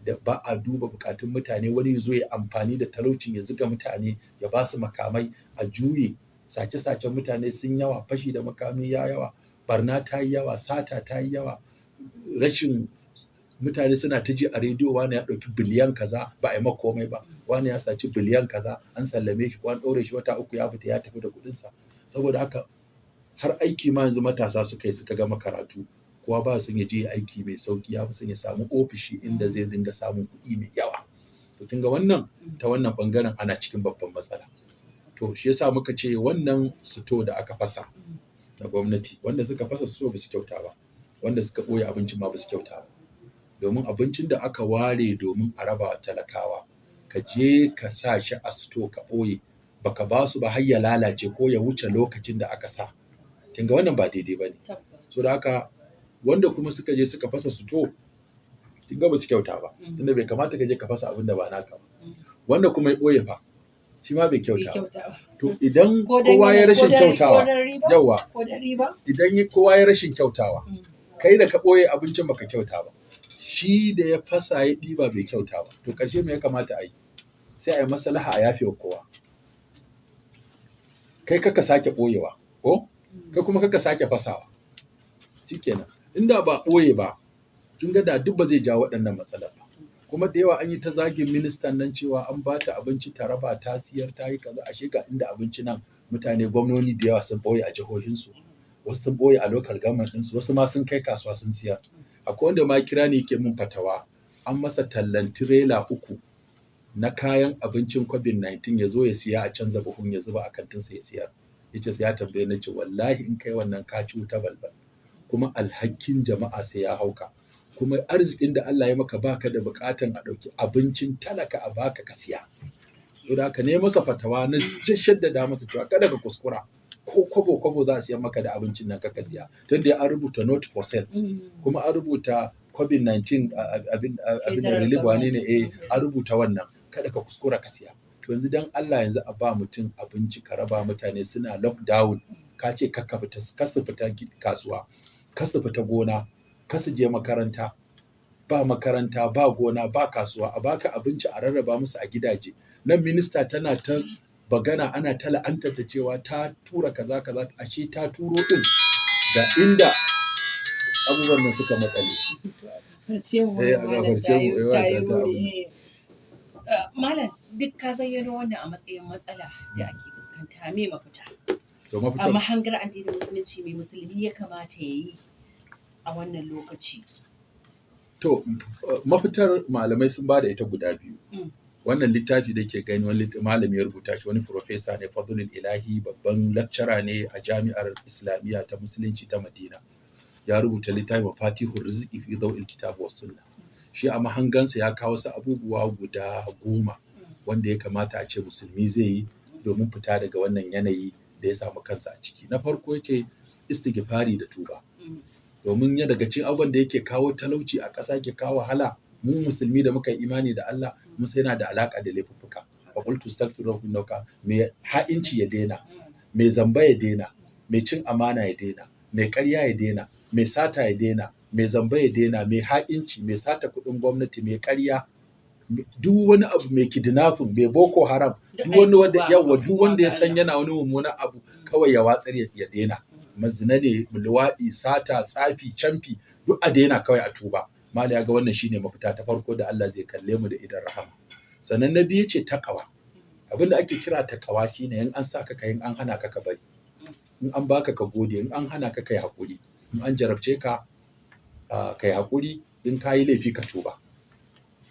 da ba a duba bukatun mutane wani ya zo ya amfani da talaucin ya zuga mutane ya ba su makamai a juye sace-sacen mutane sun yawa fashi da makami ya yawa barna ta yi yawa sata ta yi yawa rashin mutane suna ta ji a rediyo wani ya ɗauki biliyan kaza ba a yi komai ba wani ya saci biliyan kaza an sallame shi wani ɗaure shi wata 3 ya fita ya tafi da kuɗinsa saboda haka har aiki ma yanzu matasa suka yi suka gama karatu kowa ba sun ya je aiki mai sauki ya fi son ya samu ofishi inda zai dinga samun kuɗi mai yawa to kin ga wannan ta wannan bangaren ana cikin babban matsala. To shi yasa muka ce wannan sito da aka fasa na gwamnati, wanda suka fasa sito ba su kyauta ba, wanda suka ɓoye abincin ma ba su kyauta ba, domin abincin da aka ware domin a raba talakawa ka je ka sa shi a sito ka ɓoye baka ba su ba har ya lalace ko ya wuce lokacin da aka sa, kin ga wannan ba daidai ba ne. So da haka wanda kuma suka je suka fasa sito kin ga ba su kyauta ba, tunda bai kamata ka je ka fasa abin da ba naka ba. Wanda kuma ya ɓoye fa shi ma bai kyauta ba. To idan kowa ya rashin kyautawa, yawa, idan kowa ya rashin kyautawa, kai da ka ɓoye abincin baka kyauta ba, shi da ya fasa ya ɗiba bai kyauta ba, to ƙarshe me ya kamata a yi? Sai a yi maslaha a yafe wa kowa. Kai kaka sake ɓoyewa, ko? Kai kuma kaka sake fasawa. Shikenan. Inda ba ɓoye ba, kin ga da duk ba zai jawo waɗannan matsalar ba. Kuma da yawa an yi ta zagin ministan nan cewa an ba ta abinci ta raba ta siyar ta yi kaza, ashe ga inda abinci nan mutane gwamnoni da yawa sun ɓoye a jihohinsu, wasu sun ɓoye a local government ɗinsu, wasu ma sun kai kasuwa sun siyar. Akwai wanda ma kira ne yake min fatawa, an masa tallan tirela 3 na kayan abincin COVID-19 ya zo ya siya a canza buhun ya zuba a kantinsa ya siyar. Yace sai ya tambaye ni, ce wallahi in kai wannan ka ci wuta balbal, kuma alhakin jama'a sai ya hauka. Kuma arzikin da Allah ya maka baka da bukatan a ɗauki abincin talaka a baka ka siya. To da haka ne masa fatawa na shaddada masa cewa kada ka kuskura ko kwabo za a siya maka da abincin nan ka siya. Tunda an rubuta not for sale, kuma an rubuta COVID-19 abin da relief wane ne an rubuta wannan, kada ka kuskura ka siya. To yanzu dan Allah yanzu a ba mutum abinci ka raba mutane suna lockdown, ka ce kasu fita kasuwa, kasu fita gona, kasu je makaranta, ba gona ba kasuwa, a baka abinci a rarraba musu a gidaje. Nan minista tana ta bagana ana ta la'antar ta cewa ta tura kaza ashe ta turo din da inda abubuwan nan suka matsale. Malam, duk ka zayyano wannan a matsayin matsala da ake fuskanta, me mafita? A mahangar addinin musulunci mai musulmi ya kamata ya yi a wannan lokaci? To, mafitar malamai sun ba da ita guda biyu. Wannan littafi da ke gani wani malami ya rubuta shi, wani profesa ne, Fadlul Ilahi, babban lecturer ne a jami'ar Islamiyya ta Musulunci ta Madina. Ya rubuta littafi Mafatihur Rizqi fi Daw'il Kitab was Sunnah. Shi a mahangansa ya kawo su abubuwa guda 10 wanda ya kamata a ce musulmi zai yi domin fita daga wannan yanayi da ya samu kansa a ciki. Na farko yace istighfari da tuba. Domin ya daga cikin abubuwan da yake kawo talauci a ƙasa, ke kawo wahala, mu musulmi da muka yi imani da Allah, mu sai yana da alaka da laifuffuka. Fa qultu astaghfiru rabbakum, mai ha'inci ya daina, mai zamba ya daina, mai cin amana ya daina, mai ƙarya ya daina, mai sata ya daina, mai zamba ya daina, mai ha'inci, mai sata kuɗin gwamnati, mai ƙarya, duk wani abu, mai kidnapping, mai boko haram, duk wanda ya san yana wani mummunan abu kawai ya watsar ya daina. Mazina ne, luwaɗi, sata, tsafi, camfi, duk a daina kawai a tuba. Mala ya ga wannan shine mafita ta farko da Allah zai kalle mu da idan rahama. Sannan na biyu ce takawa. Abin da ake kira takawa shine in an sa ka kai, in an hana ka ka bari, in an baka ka gode, in an hana ka kai haƙuri, in an jarabce ka kai haƙuri, in ka yi laifi ka tuba.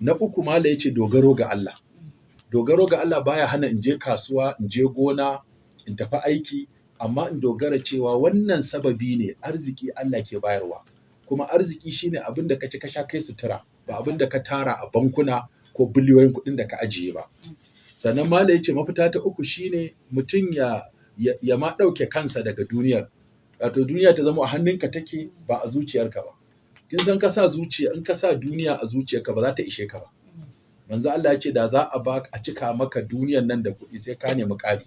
Na uku mala ya ce dogaro ga Allah. Dogaro ga Allah baya hana in je kasuwa, in je gona, in tafi aiki, amma in dogara cewa wannan sababi ne, arziki Allah ke bayarwa. Kuma arziki shine abin da ka ci ka sha kai sutura, ba abin da ka tara a bankuna ko biliyoyin kuɗin da ka ajiye ba. Sannan mala ya ce mafita ta uku shine mutum ya ma ɗauke kansa daga duniyar. Wato duniya ta zama a hannunka take, ba a zuciyarka ba. Kin san ka sa zuciya, in ka sa duniya a zuciyarka ba za ta ishe ka ba. Manzo Allah ya ce da za a cika maka duniyar nan da kuɗi sai ka nemi ƙari.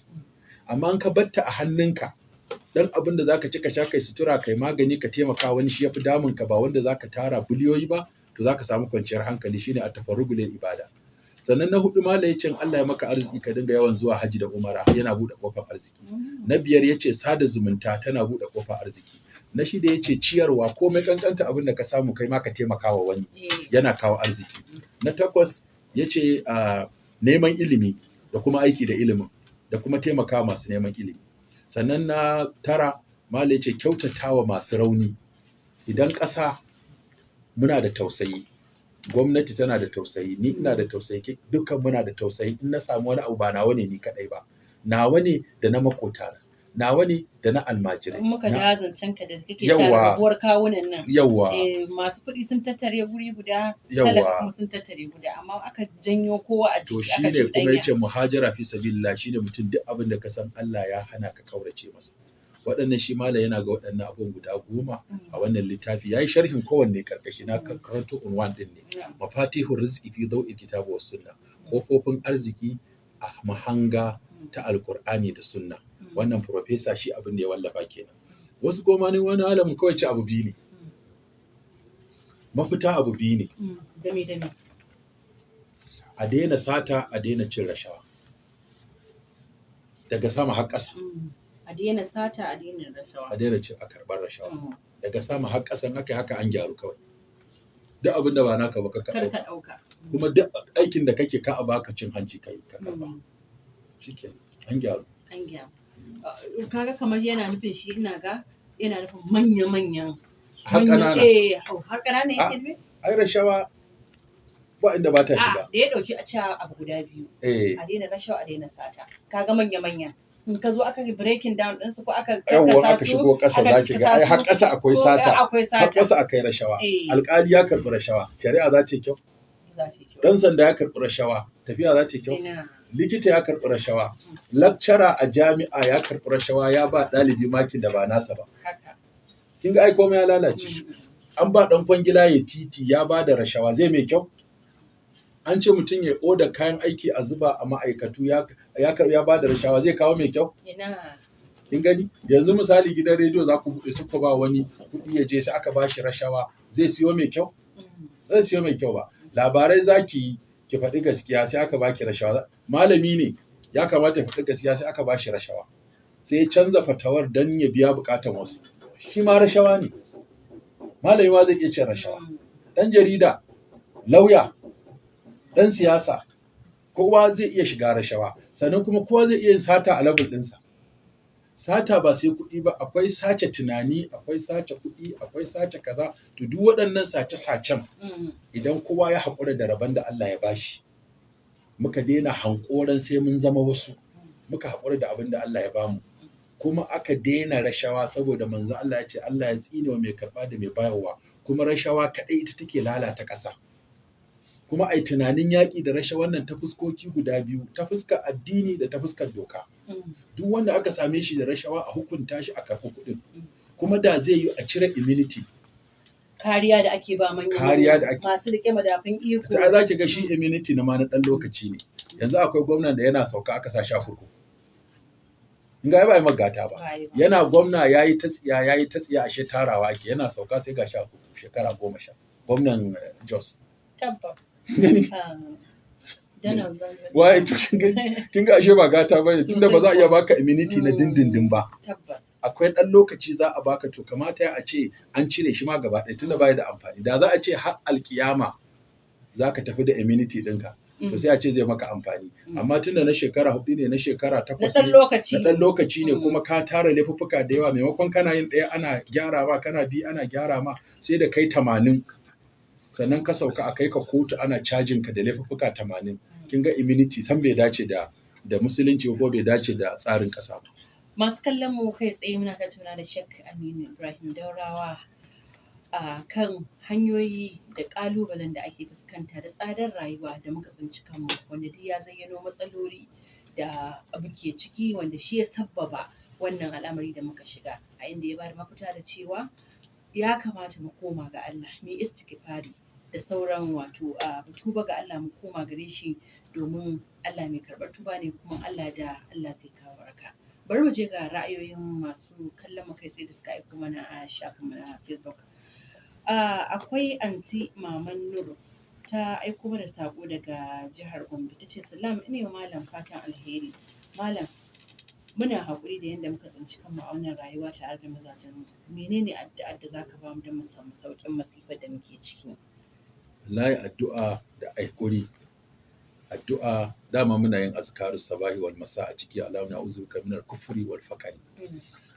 Amma in ka batta a hannunka, dan abin da zaka ci ka sha kai sutura kai magani ka taimaka wani shi yafi damun ka, ba wanda zaka tara biliyoyi ba, to zaka samu kwanciyar hankali, shine at-tafarrugu lil ibada. Sannan na 4 mala yace Allah ya maka arziki ka dinga yawan zuwa haji da umara, yana bude kofar arziki. Na 5 yace sada zumunta tana bude kofar arziki. Na 6 yace ciyarwa, komai kankanta abin da ka samu kai ma ka taimaka wa wani, yana kawo arziki. Na 8 yace neman ilimi da kuma aiki da ilimin, da kuma taimaka masu neman ilimi. Sannan na 9 mala yace kyautatawa masu rauni. Idan ƙasa muna da tausayi, gwamnati tana da tausayi, ni ina da tausayi, dukkan muna da tausayi. In na samu wani abu ba nawa ne ni kadai ba, nawa ne da na makotana, nawa ne da na almajirai. In muka da zancen ka da kake Yawwa. cewa rabuwar kawunan nan. Yawwa. Masu kuɗi sun tattare guri guda, Yawwa. talaka kuma sun tattare guda, amma aka janyo kowa a To jiki shi aka ne kuma cuɗanya. yace muhajira fi sabilillah, shi ne mutum duk abin da ka san Allah ya hana ka kaurace masa. Waɗannan shi malam yana ga waɗannan abun guda 10 a wannan littafi. Yayi sharhin kowanne karkashi, na karanto unwan din ne. Mafatihur rizqi fi daw'il kitabi was sunna. Kofofin arziki a mahanga ta alqur'ani da sunna. Wannan professor shi abin da ya wallafa kenan. Wasu goma ne wani alamu kawai ci abu biyu ne. Mafita abu biyu ne. Dame. A daina sata, a daina cin rashawa. Daga sama har ƙasa. A daina sata, a daina rashawa. A daina cin a karɓar rashawa. Daga sama har ƙasan haka an gyaru kawai. Duk abin da ba naka ba ka ɗauka. Kuma duk aikin da kake ka a baka cin hanci kai ka karɓa. Shikenan an gyaru. An gyaru. Kaga kamar yana nufin shi ina ga yana nufin manya-manyan. Har ƙanana. Har ƙanana yake nufi? Ai rashawa ba inda ba ta shiga. Da ya ɗauki a cewa abu guda biyu. A daina rashawa, a daina sata. Kaga manya-manya. In ka zo aka yi breaking down ɗinsu ko aka karkasa su, shigo ƙasa za ki ga ai har ƙasa akwai sata, har ƙasa akwai rashawa. Alƙali ya karɓi rashawa, shari'a za ta yi kyau. Ɗan sanda ya karɓi rashawa, tafiya za ta yi kyau. Likita ya karɓi rashawa, lakcara a jami'a ya karɓi rashawa, ya ba ɗalibi makin da ba nasa ba. Kin ga ai komai ya lalace. An ba ɗan kwangila ya titi ya ba da rashawa, zai mai kyau? An ce mutum ya oda kayan aiki a zuba a ma'aikatu ya ba da rashawa, zai kawo mai kyau? Kin gani? Yanzu misali gidan rediyo za ku buɗe suka ba wani kuɗi ya je sai aka ba shi rashawa, zai siyo mai kyau? Zai siyo mai kyau ba. Labarai za ki yi ki faɗi gaskiya sai aka ba ki rashawa. Malami ne ya kamata ya faɗi gaskiya sai aka ba shi rashawa. Sai ya canza fatawar don ya biya buƙatan wasu. Shi ma rashawa ne. Malami ma zai iya cin rashawa. Ɗan jarida, lauya, ɗan siyasa, kowa zai iya shiga rashawa, sannan kuma kowa zai iya yin sata a level ɗinsa. Sata ba sai kuɗi ba, akwai sace tunani, akwai sace kuɗi, akwai sace kaza. To duk waɗannan sace-sacen idan kowa ya haƙura da rabon da Allah ya bashi, muka daina hankoran sai mun zama wasu, muka haƙura da abin da Allah ya bamu, kuma aka daina rashawa saboda manzo Allah ya ce Allah ya tsine wa mai karɓa da mai bayarwa, kuma rashawa kaɗai ita take lalata ƙasa. Kuma ai tunanin yaƙi da rashawan nan ta fuskoki guda biyu, ta fuskar addini da ta fuskar doka. Duk wanda aka same shi da rashawa a hukunta shi a karɓi kuɗin. Kuma da zai yi a cire immunity. Kariya da ake ba manyan masu riƙe madafin iko. Ta za ki ga shi immunity na ma na ɗan lokaci ne. Yanzu akwai gwamnan da yana sauka aka sa shi a kurkuku. In ga ba yi magata ba. Yana gwamna ya yi ta tsiya ashe tarawa ake, yana sauka sai ga sha shekara 10. Gwamnan Jos. Tabbas. Waye to kin ga ashe ba gata bane, tunda ba za a iya baka immunity na dindindin ba. Akwai ɗan lokaci za a baka, to kamata a ce an cire shi ma gaba ɗaya tunda bai da amfani. Da za a ce har alkiyama za ka tafi da immunity ɗinka, to sai a ce zai maka amfani. Amma tunda na shekara 4 ne, na shekara 8 ne, na ɗan lokaci ne, kuma ka tara laifuffuka da yawa, maimakon kana yin ɗaya ana gyara ma, kana bi ana gyara ma, sai da kai 80. Sannan ka sauka a kai ka kotu ana cajin ka da laifuffuka 80. Kin ga immunity san bai dace da musulunci ko bai dace da tsarin ƙasa ba. Masu kallon mu kai tsaye muna tattauna da Sheikh Aminu Ibrahim Daurawa a kan hanyoyi da ƙalubalen da ake fuskanta da tsadar rayuwa da muka tsinci kanmu, wanda duk ya zayyano matsaloli da muke ciki, wanda shi ya sabbaba wannan al'amari da muka shiga, a inda ya bada mafita da cewa ya kamata mu koma ga Allah, mu yi istighfari da sauran wato mu tuba ga Allah, mu koma gare shi, domin Allah mai karɓar tuba ne, kuma Allah zai kawo waraka. Bari mu je ga ra'ayoyin masu kallon mu kai tsaye da suka aiko mana a shafin mu na Facebook. Akwai anti Maman Nuru ta aiko mana sako daga jihar Gombe, ta ce salam, ina wa malam fatan alheri. Malam, muna haƙuri da yadda muka tsinci kanmu a wannan rayuwa tare da mazajen. Menene addu'ar da zaka ba mu don mu samu sauƙin masifar da muke ciki? Wallahi addu'a da haƙuri. Addu'a dama muna yin azkarus sabahi wal masa a ciki, Allahumma a'udhuka minal kufri wal faqri.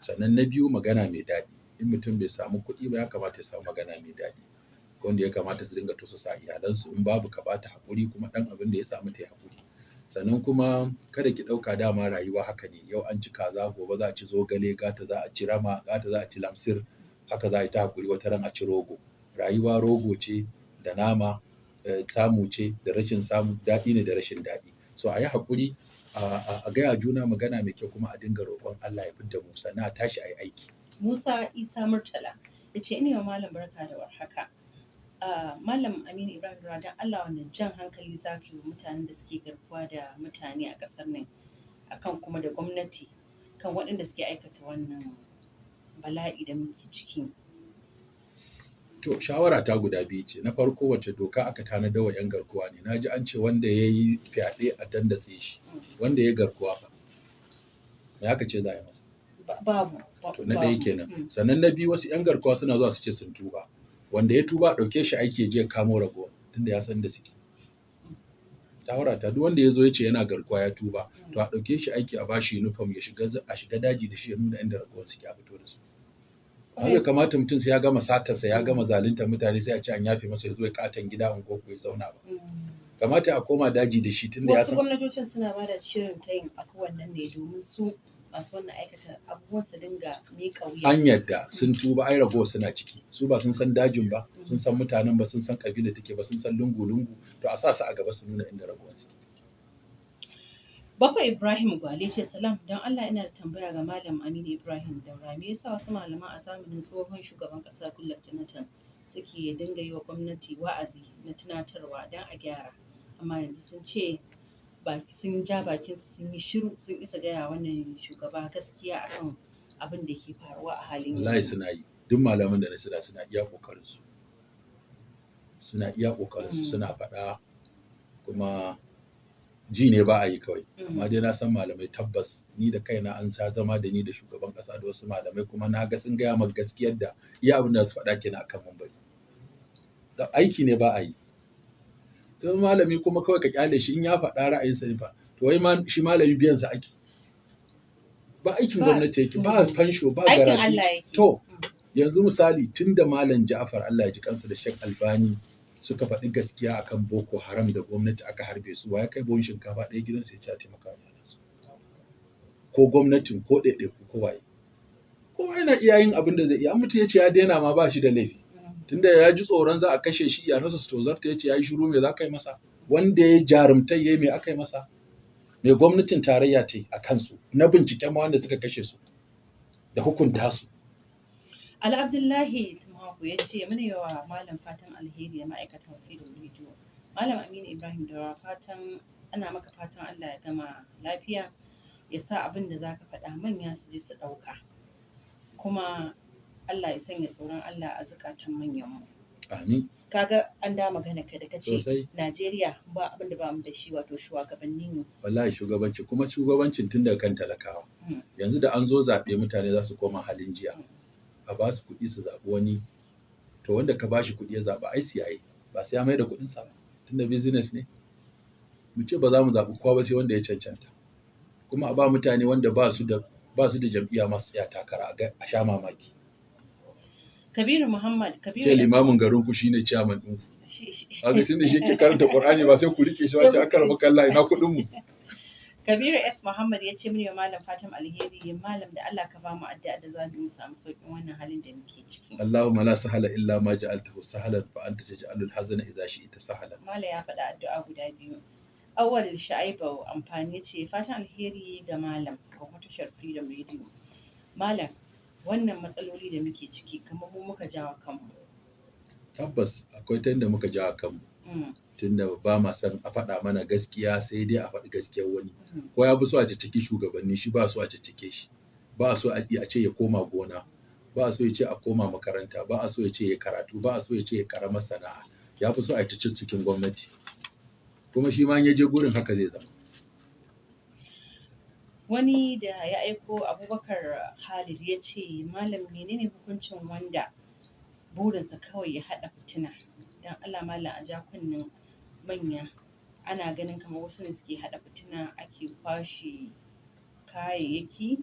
Sannan na biyu magana mai daɗi. In mutum bai samu kuɗi ba ya kamata ya samu magana mai daɗi. wanda ya kamata su dinga tausasa iyalansu, in babu ka bata haƙuri, kuma ɗan abin da ya samu ta yi haƙuri. Sannan kuma kada ki ɗauka dama rayuwa haka ne, yau an ci kaza, gobe za a ci zogale, gata za a ci rama, gata za a ci lamsir, haka za a yi ta haƙuri, wata ran a ci rogo. Rayuwa rogo ce da nama, samu ce da rashin samu, daɗi ne da rashin daɗi. So a yi haƙuri, a gaya juna magana mai kyau, kuma a dinga roƙon Allah ya fidda mu, sannan a tashi a yi aiki. Musa Isa Murtala ya ce ina Malam barka da warhaka. Malam Aminu Ibrahim Daurawa, don Allah wannan jan hankali za ka yi wa mutanen da suke garkuwa da mutane a ƙasar nan, akan kuma da gwamnati kan waɗanda suke aikata wannan bala'i da muke ciki. To shawara ta guda biyu ce. Na farko, wace doka aka tanada wa 'yan garkuwa ne? Na ji an ce wanda ya yi fyaɗe a dandatse shi, wanda ya garkuwa fa, me aka ce za a yi masa? Babu. To na ɗaya kenan. Sannan na biyu, wasu 'yan garkuwa suna zuwa su ce sun tuba. Wanda ya tuba a ɗauke shi aiki ya je ya kamo ragowa, tunda ya san da suke. Shawara ta, duk wanda ya zo ya ce yana garkuwa ya tuba, to a ɗauke shi aiki, a bashi uniform, ya shiga daji da shi, ya nuna inda ragowar suke, a fito da su. Bai kamata mutum sai ya gama satarsa, ya gama zaluntar mutane, sai a ce an yafe masa ya zo ya katon gida in ko ya zauna ba. Kamata a koma daji da shi, tunda ya san. Wasu gwamnatocin suna ba da shirin ta yin abubuwan nan ne domin su masu wannan aikata abubuwan su dinga miƙa wuya. An yadda sun tuba, ai ragowar suna ciki. Su ba sun san dajin ba, sun san mutanen ba, sun san kabila take ba, sun san lungu-lungu. To a sa su a gaba su nuna inda ragowar suke. Baffa Ibrahim Gwale ce salam, don Allah ina da tambaya ga Malam Aminu Ibrahim Daurawa, me yasa wasu malaman a zamanin tsohon shugaban ƙasa Goodluck Jonathan suke dinga yi wa gwamnati wa'azi na tunatarwa don a gyara, amma yanzu sun ce sun ja bakinsu sun yi shiru, sun isa gaya wannan shugaba gaskiya akan abin da ke faruwa a halin yanzu. Wallahi suna yi, duk malaman da na suna iya ƙoƙarinsu, suna iya ƙoƙarinsu, suna faɗa, kuma ji ne ba a yi kawai. Amma dai na san malamai, tabbas ni da kaina an sa zama da ni da shugaban ƙasa da wasu malamai, kuma na ga sun gaya maka gaskiyar da iya abin da su faɗa kenan akan mambari. Aiki ne ba a yi. Don malami kuma kawai ka kyale shi, in ya faɗa ra'ayinsa ne fa, to wai ma shi malami biyan sa ake. Ba aikin gwamnati yake, ba fansho, ba aikin garanti. Allah yake. To yanzu misali, tun da Malam Ja'far, Allah ya ji kansa, da Sheikh Albani suka faɗi gaskiya akan Boko Haram da gwamnati aka harbe su, wa ya kai buhun shinkafa ɗaya gidansa ya ci a taimaka wa su? Ko gwamnatin, ko ɗaiɗaiku, ko waye. Kowa yana iya yin abin da zai iya. An mutum ya ce ya daina ma ba shi da laifi. Tunda ya ji tsoron za a kashe shi, iyalansa su tozarta, ya ce ya yi shiru, me za ka yi masa? Wanda ya jarumtai ya yi, me aka yi masa? Me gwamnatin tarayya ta yi a kansu na binciken ma wanda suka kashe su da hukunta su? Ali Abdullahi Tumaku ya ce muna yi wa Malam fatan alheri da ma'aikatan Freedom Radio. Malam Aminu Ibrahim Daurawa, ana maka fatan Allah ya gama lafiya, ya sa abin da za ka faɗa manya su ji su ɗauka, kuma Allah ya sanya tsoron Allah a zukatan manyanmu. Amin. Kaga an da magana ka da kace Sosai. Najeriya ba abin da ba mu da shi, wato shugabanni ne. Wallahi shugabanci, kuma shugabancin tun daga kan talakawa. Yanzu da an zo zaɓe, mutane za su koma halin jiya. A ba su kuɗi su zaɓi wani, to wanda ka ba shi kuɗi ya zaɓa, ai siyaye, ba sai ya mai da kuɗin sa ba, tunda business ne. Mu ce ba za mu zaɓi kowa ba sai wanda ya cancanta, kuma a ba mutane wanda ba su da jam'iyya masu tsaya takara, a sha mamaki. Kabiru Muhammad, Ce limamin garin ku shine chairman ɗin ku. Haka tunda shi ke karanta Qur'ani, ba sai ku rike shi wace aka rabu kalla, ina kuɗin mu. Kabiru S. Muhammad ya ce mini Malam fatan alheri, Malam da Allah ka ba mu addu'a da za mu samu sauƙin wannan halin da muke ciki. Allahumma la sahala illa ma ja'altahu sahlan, fa anta taj'alul hazana idza shi'ta sahlan. Malam ya faɗa addu'a guda biyu. Awwal Sha'ibu Amfani ya ce fatan alheri ga Malam ga tashar Freedom Radio. Malam, wannan matsaloli da muke ciki kamar mu muka jawo kanmu. Tabbas akwai ta inda muka jawo kanmu. Tunda ba ma san a faɗa mana gaskiya, sai dai a faɗi gaskiyar wani. Ko ya fi so a cicciki shugabanni, shi ba so a ciccike shi. Ba a so a ce ya koma gona, ba a so ya ce a koma makaranta, ba a so ya ce ya karatu, ba a so ya ce ya karamar sana'a. Ya fi so a ci cikin gwamnati. Kuma shi ma in ya je gurin haka zai zama. Wani da ya aiko Abubakar Khalid ya ce Malam, menene hukuncin wanda burinsa kawai ya haɗa fitina? Don Allah Malam a ja kunnen manya, ana ganin kamar wasu ne suke haɗa fitina, ake kwashe kayayyaki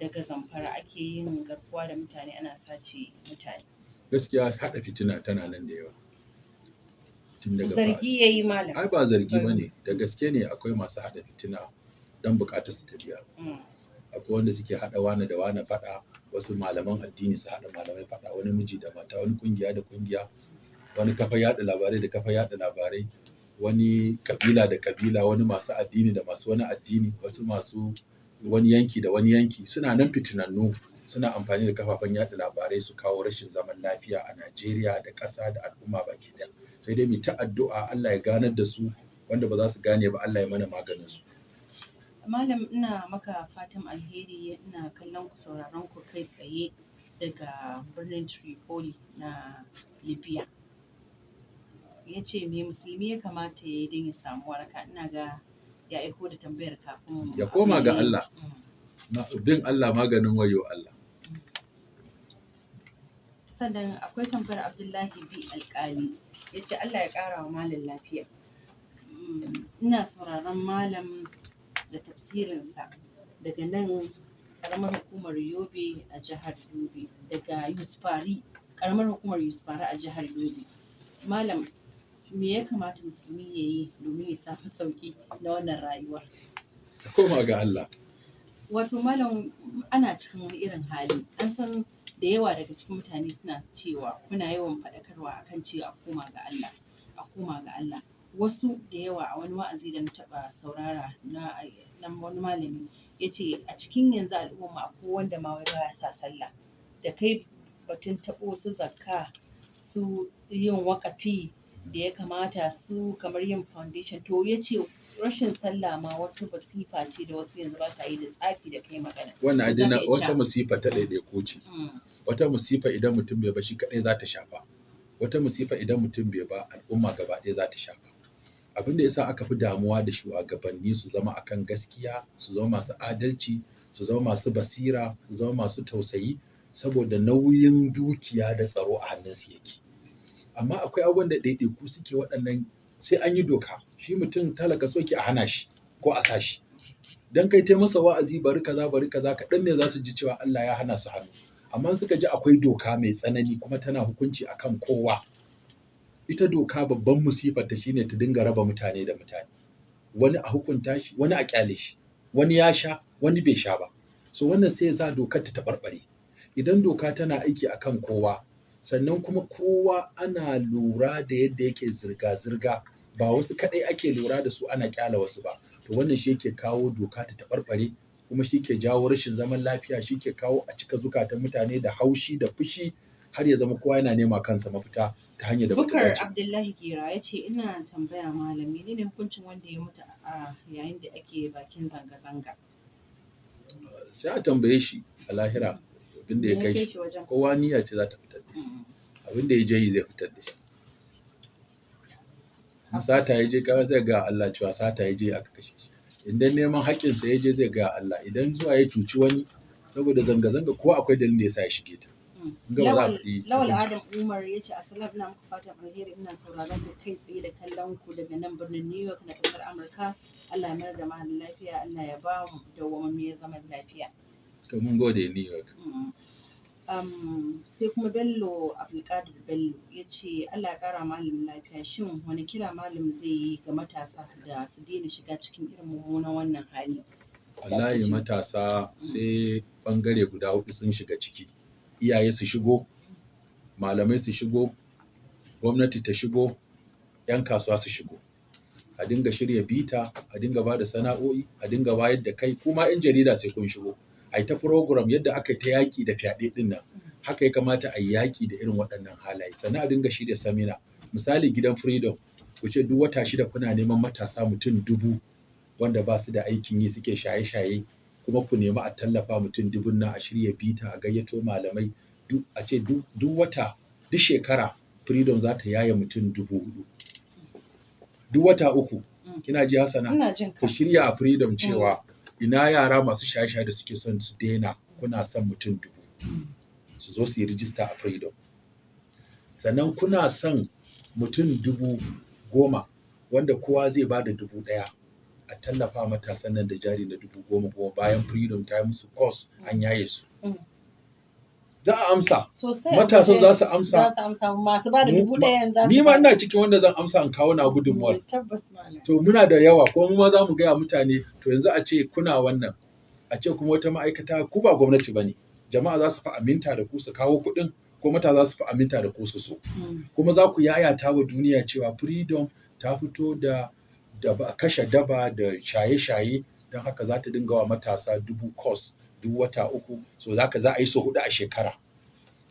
daga Zamfara, ake yin garkuwa da mutane, ana sace mutane. gaskiya haɗa fitina tana nan da yawa tun daga zargi yayi malam. ai ba zargi bane, da gaske ne akwai masu haɗa fitina dan buƙatar su ta biya. Akwai wanda suke haɗa wani da wani faɗa, wasu malaman addini su haɗa malamai faɗa, wani miji da mata, wani kungiya da kungiya, wani kafa yaɗa labarai da kafa yaɗa labarai, wani kabila da kabila, wani masu addini da masu wani addini, wasu masu wani yanki da wani yanki, suna nan fitinannu suna amfani da kafafen yaɗa labarai su kawo rashin zaman lafiya a Najeriya da ƙasa da al'umma baki ɗaya. Sai dai mu ta addu'a Allah ya ganar da su, wanda ba za su gane ba Allah ya mana maganin su. Malam ina maka fatan alheri, ina kallon ku sauraron ku kai tsaye daga birnin Tripoli na Libya. Ya ce me musulmi ya kamata ya yi don ya samu waraka? Ina ga ya aiko da tambayar kafin ya koma ga Allah. Bin Allah maganin wayo Allah. Sannan akwai tambayar Abdullahi B. Alƙali. Ya ce Allah ya ƙara wa malam lafiya. Ina sauraron malam da tafsirinsa daga nan ƙaramar hukumar Yobe a jihar Yobe, daga Yusufari, ƙaramar hukumar Yusufari a jihar Yobe. Malam, me ya kamata musulmi ya yi domin ya samu sauƙi na wannan rayuwar? Koma ga Allah. Wato malam, ana cikin wani irin hali. An san da yawa daga cikin mutane suna cewa kuna yawan faɗakarwa akan cewa a koma ga Allah, a koma ga Allah. Wasu da yawa a wani wa'azi da na taɓa saurara na wani malami ya ce a cikin yanzu al'umma akwai wanda ma baya sa sallah. Da kai batun taɓo su zakka, su yin waƙafi da ya kamata, su kamar yin foundation, to ya ce rashin sallah ma wata masifa ce da wasu yanzu ba sa yi, da tsafi da kai magana. Wannan adina wata masifa ta ɗaiɗaiko ce. Wata masifa idan mutum bai ba shi kaɗai za ta shafa. Wata masifa idan mutum bai ba al'umma gaba ɗaya za ta shafa. Abin da yasa aka fi damuwa da shugabanni su zama akan gaskiya, su zama masu adalci, su zama masu basira, su zama masu tausayi, saboda nauyin dukiya da tsaro a hannunsu yake. Amma akwai abubuwan da ɗaiɗaiku suke waɗannan sai an yi doka. Shi mutum talaka soke a hana shi ko a sa shi. Dan kai tai masa wa'azi bari kaza kaɗan ne za su ji cewa Allah ya hana su hannu. Amma suka ji akwai doka mai tsanani kuma tana hukunci akan kowa. Ita doka babban musifar ta shine ta dinga raba mutane da mutane. Wani a hukunta shi, wani a kyale shi, wani ya sha, wani bai sha ba. So wannan sai ya sa dokar ta taɓarɓare. Idan doka tana aiki akan kowa, sannan kuma kowa ana lura da yadda yake zirga-zirga, ba wasu kaɗai ake lura da su ana kyala wasu ba. To wannan shi yake kawo doka ta taɓarɓare, kuma shi ke jawo rashin zaman lafiya, shi ke kawo a cika zukatan mutane da haushi da fushi, har ya zama kowa yana nema kansa mafita ta hanyar da bata Bukar dace. Abdullahi Gera ya ce ina tambaya malam menene hukuncin wanda ya mutu a yayin da ake bakin zanga-zanga? Sai a tambaye shi a lahira abin da ya kai shi, kowa niyya ce za ta fitar da shi, abin da ya je yi zai fitar da shi. In sata ya je kawai zai ga Allah cewa sata ya je aka kashe shi. Idan neman haƙƙinsa ya je zai ga Allah. Idan zuwa ya cuci wani saboda zanga-zanga ko akwai dalilin da ya sa ya shige ta. Lawal Adam Umar ya ce Assalam, ina muku fatan alheri, ina sauraron ku kai tsaye da kallon ku daga nan birnin New York na ƙasar Amurka. Allah ya mayar da mahallin lafiya, Allah ya ba mu dawwammamiyar zaman lafiya. To mun gode New York. Sai kuma Bello Abdulkadir Bello ya ce Allah ya ƙara malamin lafiya, shin wani kira malam zai yi ga matasa da su daina shiga cikin irin mummunan wannan hali? Wallahi matasa sai bangare guda hudu sun shiga ciki. Iyaye su shigo, malamai su shigo, gwamnati ta shigo, 'yan kasuwa su shigo. A dinga shirya bita, a dinga ba da sana'o'i, a dinga bayar da kai, kuma 'yan jarida sai kun shigo. A yi ta program yadda aka yi ta yaƙi da fyaɗe ɗin nan, haka ya kamata a yi yaƙi da irin waɗannan halaye. Sannan a dinga shirya samina. Misali gidan Freedom, ku ce duk wata 6 kuna neman matasa mutum 1000 wanda ba su da aikin yi suke shaye-shaye, kuma ku nemi a tallafa mutum 1000 nan, a shirya bita, a gayyato malamai, a ce duk wata, duk shekara Freedom za ta yaye mutum 4000. Duk wata 3, kina ji Hassana? Ku shirya a Freedom cewa ina yara masu shaye-shaye da suke son su daina, kuna son mutum 1000 su zo su yi rijista a Freedom. Sannan kuna son mutum 10,000 wanda kowa zai ba da 1000 a tallafa matasan nan da jari na 10,000 bayan Freedom ta yi musu course an yaye su. za a amsa. Sosai. Matasan za su amsa. Za su amsa masu ba da 1000 za su. Ni ma ina cikin wanda zan amsa in kawo na gudunmuwar. Tabbas malam. To muna da yawa ko mu ma za mu gaya mutane to yanzu a ce kuna wannan a ce kuma wata ma'aikata ku ba gwamnati ba ne. Jama'a za su fi aminta da ku su kawo kuɗin ko mata za su fi aminta da ku su so. Kuma za ku yayata wa duniya cewa freedom ta fito da kashe daba da shaye-shaye don haka za ta dinga wa matasa 1000 course duk wata 3 so za a yi so 4 a shekara.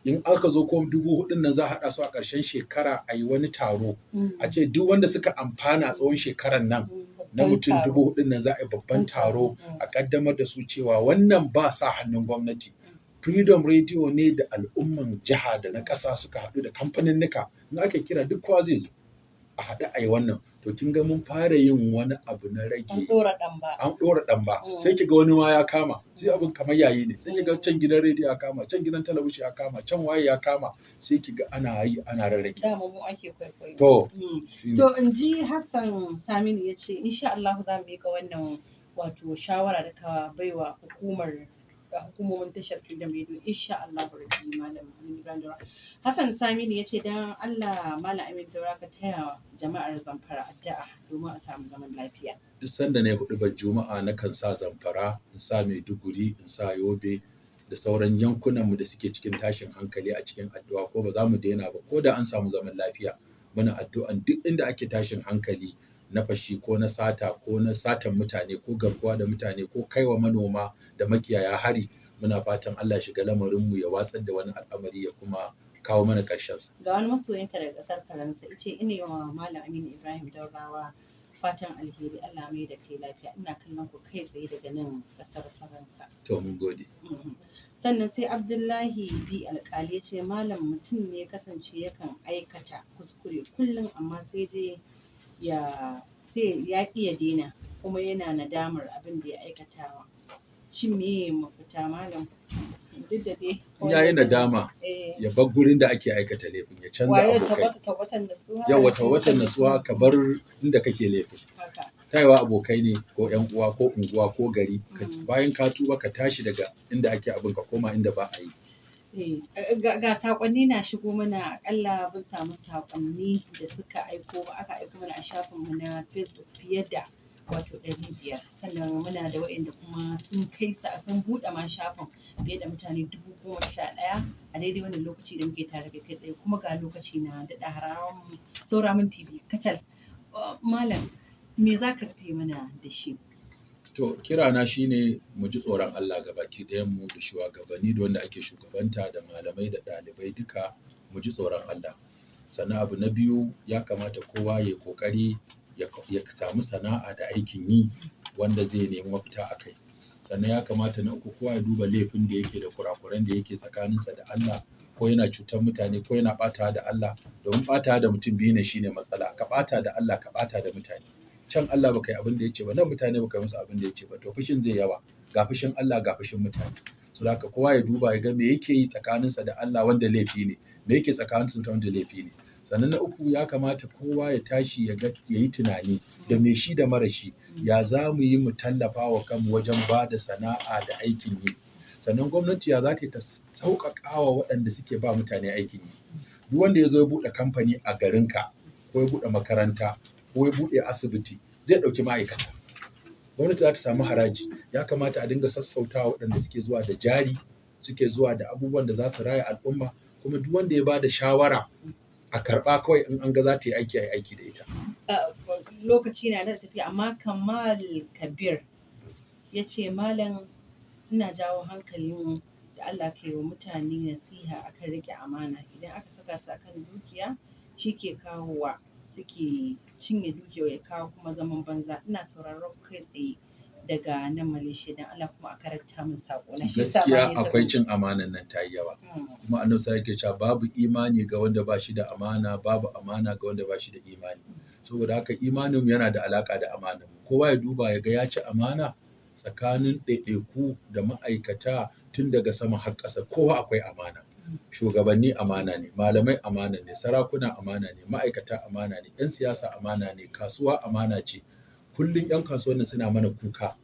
In aka zo kuma 4000 nan za a haɗa su a ƙarshen shekara a yi wani taro a ce duk wanda suka amfana tsawon shekaran nan na mutum 4000 nan za a yi babban taro a ƙaddamar da su cewa wannan ba sa hannun gwamnati. Freedom Radio ne da al'umman jiha da na ƙasa suka haɗu da kamfaninnika in aka kira duk kowa zai zo a haɗu a yi wannan to kin ga mun fara yin wani abu na rage an ɗora ɗan ba sai ki ga wani ma ya kama sai abin kamar yayi ne sai ki ga can gidan rediyo ya kama can gidan talabijin ya kama can waye ya kama sai ki ga ana yi ana rarrage dama mu ake kwaikwayo to in ji Hassan Saminu ya ce insha Allah za mu miƙa wannan wato shawara da ka baiwa hukumomin tashar Freedom Radio insha Allah rabbi malam Aminu Ibrahim Daura. Hassan Saminu ya ce dan Allah malam Aminu Daura ka taya jama'ar Zamfara addu'a domin a samu zaman lafiya. Duk sanda na hudu ba Juma'a na kan sa Zamfara, in sa Maiduguri, in sa Yobe da sauran yankunanmu da suke cikin tashin hankali a cikin addu'a ko ba za mu daina ba ko da an samu zaman lafiya muna addu'an duk inda ake tashin hankali na fashi ko na sata ko na satan mutane ko garkuwa da mutane ko kaiwa manoma da makiyaya hari muna fatan Allah shiga lamarinmu ya watsar da wani al'amari ya kuma kawo mana ƙarshensa. Ga wani masoyinka daga ƙasar Faransa ya ce ina yi wa Malam Aminu Ibrahim Daurawa fatan alheri Allah mai da kai lafiya ina kallon ku kai tsaye daga nan ƙasar Faransa. To mun gode. Sannan sai Abdullahi B alƙali ya ce malam mutum ne kasance yakan aikata kuskure kullum amma sai dai ya ƙi ya daina kuma yana nadamar abin da ya aikatawa. Shin me mafita malam? Duk da dai ya yi nadama ya bar gurin da ake aikata laifin ya canza abokai. Yawa tawatan nasuwa ka bar inda kake laifin. Tayewa abokai ne ko ƴan uwa ko unguwa ko gari bayan ka tuba ka tashi daga inda ake abin ka koma inda ba a yi. Ga saƙonni na shigo mana akalla mun samu saƙonni da suka aka aiko mana a shafinmu na Facebook fiye da wato 500 sannan muna da waɗanda kuma sun buɗe ma shafin fiye da mutane 11,000 a daidai wannan lokaci da muke tare da kai tsaye kuma ga lokaci na daɗa harawan saura minti biyu kacal. Malam me za ka rufe mana da shi? To kirana shine mu ji tsoron Allah ga baki ɗayan mu da shugabanni da wanda ake shugabanta da malamai da ɗalibai duka mu ji tsoron Allah. Sannan abu na biyu ya kamata kowa ya ƙoƙari ya samu sana'a da aikin yi wanda zai nemi mafita a kai. Sannan ya kamata na uku kowa ya duba laifin da yake da kurakuran da yake tsakaninsa da Allah ko yana cutar mutane ko yana ɓata da Allah domin ɓata da mutum biyu ne shine matsala ka ɓata da Allah ka ɓata da mutane. Can Allah baka yi abin da ya ce ba nan mutane baka yi musu abin da ya ce ba to fushin zai yawa ga fushin Allah ga fushin mutane. So haka kowa ya duba ya ga me yake yi tsakaninsa da Allah wanda laifi ne me yake tsakaninsa da wanda laifi ne. Sannan na uku ya kamata kowa ya tashi ya yi tunani da me shi da mara shi ya za mu yi mu tallafa wa kanmu wajen ba da sana'a da aikin yi. Sannan gwamnati ya za ta sauƙaƙa wa waɗanda suke ba mutane aikin yi. Duk wanda ya zo ya buɗe kamfani a garinka ko ya buɗe makaranta ko ya buɗe asibiti zai ɗauki ma'aikata. Gwamnati za ta samu haraji ya kamata a dinga sassautawa waɗanda suke zuwa da jari suke zuwa da abubuwan da za su raya al'umma kuma duk wanda ya ba da shawara a karɓa kawai in an ga za ta yi aiki a yi aiki da ita. Lokaci na da tafiya amma Kamal Kabir ya ce malam ina jawo hankalin da Allah ke wa mutane nasiha akan riƙe amana idan aka saka su akan dukiya shi ke kawowa suke cinye dukiya ya kawo kuma zaman banza ina sauraron kai tsaye daga nan Malaysia dan Allah kuma a karanta min sako na shi gaskiya akwai cin amanan nan ta yi yawa kuma annabi sai yake cewa babu imani ga wanda ba shi da amana babu amana ga wanda ba shi da imani saboda haka imanin mu yana da alaka da amanan kowa ya duba ya ga ya ci amana tsakanin ɗaiɗaiku da ma'aikata tun daga sama har ƙasa kowa akwai amana. Shugabanni amana ne, malamai amana ne, sarakuna amana ne, ma'aikata amana ne, 'yan siyasa amana ne, kasuwa amana ce. Kullum 'yan kasuwanni suna mana kuka.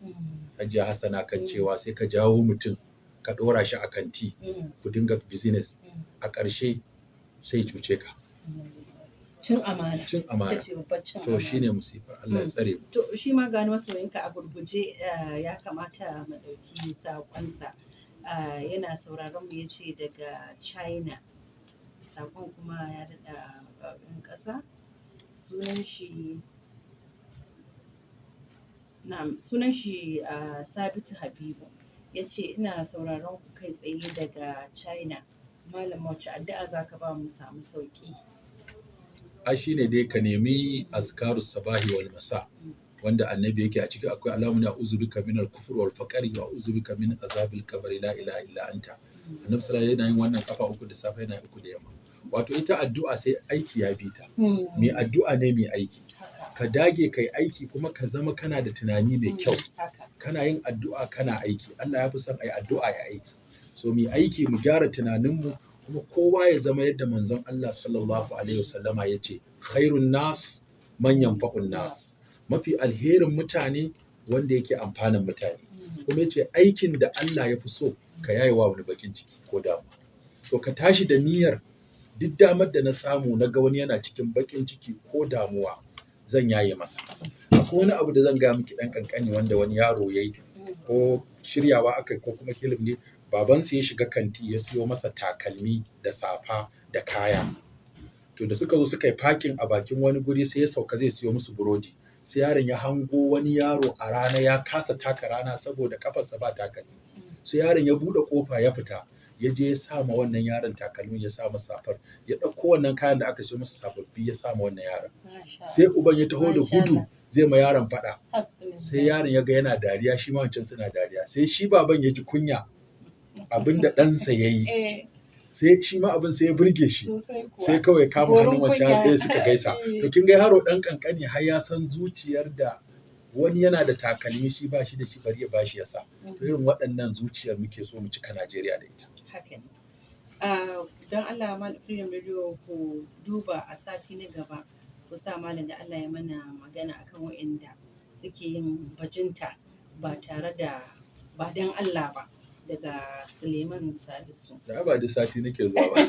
Hajiya Hassana kan cewa sai ka jawo mutum ka ɗora shi a kanti ku dinga business a ƙarshe sai cuce ka. Cin amana. Cin amana. Ita ce babbar cin To amana. shine musifa. Allah ya tsare mu. To shi ma gani masoyinka a gurguje ya kamata mu ɗauki saƙonsa. Yana sauraron mu yace daga China. Saƙon kuma ya daɗa ɗan ƙasa. Sunan shi Sabitu Habibu. Ya ce ina sauraron ku kai tsaye daga China. Malam wacce addu'a za ka ba mu samu sauƙi? Shi ne dai ka nemi azkarus sabahi wal masa wanda annabi yake a ciki akwai alamun a'udhu bika minal kufri wal faqri wa a'udhu bika min azabil qabri la ilaha illa anta. Annabi sallallahu alaihi wasallam yana yin wannan kafa uku da safe yana uku da yamma. Wato ita addu'a sai aiki ya bi ta. Mai addu'a ne mai aiki. Ka dage kai aiki kuma ka zama kana da tunani mai kyau. Kana yin addu'a kana aiki. Allah ya fi son ai addu'a ya aiki. So mu aiki mu gyara tunaninmu kuma kowa ya zama yadda manzon Allah sallallahu alaihi wasallama ya ce khairun nas man yanfa'un nas, mafi alherin mutane wanda yake amfanin mutane. Kuma yace aikin da Allah ya fi so ka yaye wa wani bakin ciki ko damuwa. So ka tashi da niyyar duk damar da na samu na ga wani yana cikin bakin ciki ko damuwa zan yaye masa. Akwai wani abu da zan gaya miki dan kankani wanda wani yaro yayi ko shiryawa akai ko kuma kilim ne, babansa ya shiga kanti ya siyo masa takalmi da safa da kaya. To da suka zo suka yi parking a bakin wani guri sai ya sauka zai siyo musu burodi. Sai yaron ya hango wani yaro a rana ya kasa taka rana saboda kafarsa ba takalmi. Sai yaron ya buɗe kofa ya fita ya je ya sa ma wannan yaron takalmin ya sa masa safar ya ɗauko wannan kayan da aka siyo masa sababbi ya sa ma wannan yaron. Sai uban ya taho da gudu zai ma yaron faɗa. Sai yaron ya ga yana dariya shi ma wancan suna dariya. Sai shi baban ya ji kunya abin da ɗansa ya yi. Sai shi ma abin sai ya burge shi. Sai kawai kama hannun wancan ɗaya suka gaisa. To kin ga yaro ɗan ƙanƙani har ya san zuciyar da wani yana da takalmi shi ba shi da shi bari ya ba shi ya sa. To irin waɗannan zuciyar muke so mu cika Najeriya da ita. Haka ne. Don Allah Malam Freedom Radio ku duba a sati na gaba ku sa malam da Allah ya mana magana akan waɗanda suke yin bajinta ba tare da ba don Allah ba. Daga Suleiman Salisu. Da ba da sati nake zuwa ba.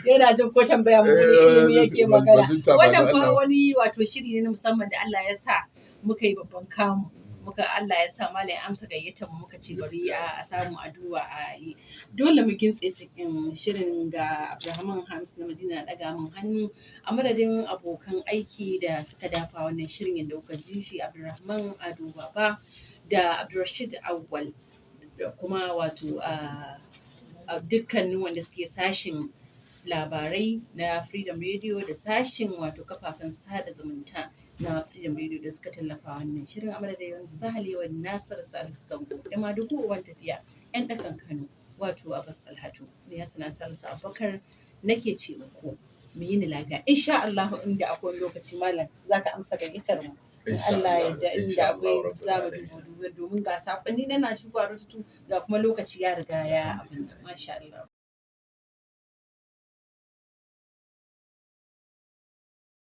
Yana jin ko tambaya mu ilimi yake magana. Wannan fa wani wato shiri ne na musamman da Allah ya sa muka yi babban kamu. Allah ya sa malam ya amsa gayyatar mu muka ce bari a samu a duba a yi. Dole mu gintse cikin shirin ga Abdulrahman Hamis na Madina daga mun hannu a madadin abokan aiki da suka dafa wannan shirin yadda kuka ji shi Abdulrahman Ado Baba da Abdulrashid Awwal. Da kuma wato a dukkanin wanda suke sashin labarai na Freedom Radio da sashin wato kafafen sada zumunta na Freedom Radio da suka tallafa wannan shirin a madadin Sahalewa Nasir Salisu Zango da ma duk uwan tafiya 'yan ɗakan Kano wato Abbas Alhatu ne ya sana Salisu Abubakar nake ce muku mu yi ni lafiya insha Allah inda akwai lokaci malam zaka amsa gayyatar mu. Allah yadda inda akwai za mu duba domin ga sakonni na shigowa rututu ga kuma lokaci ya riga ya abin masha Allah.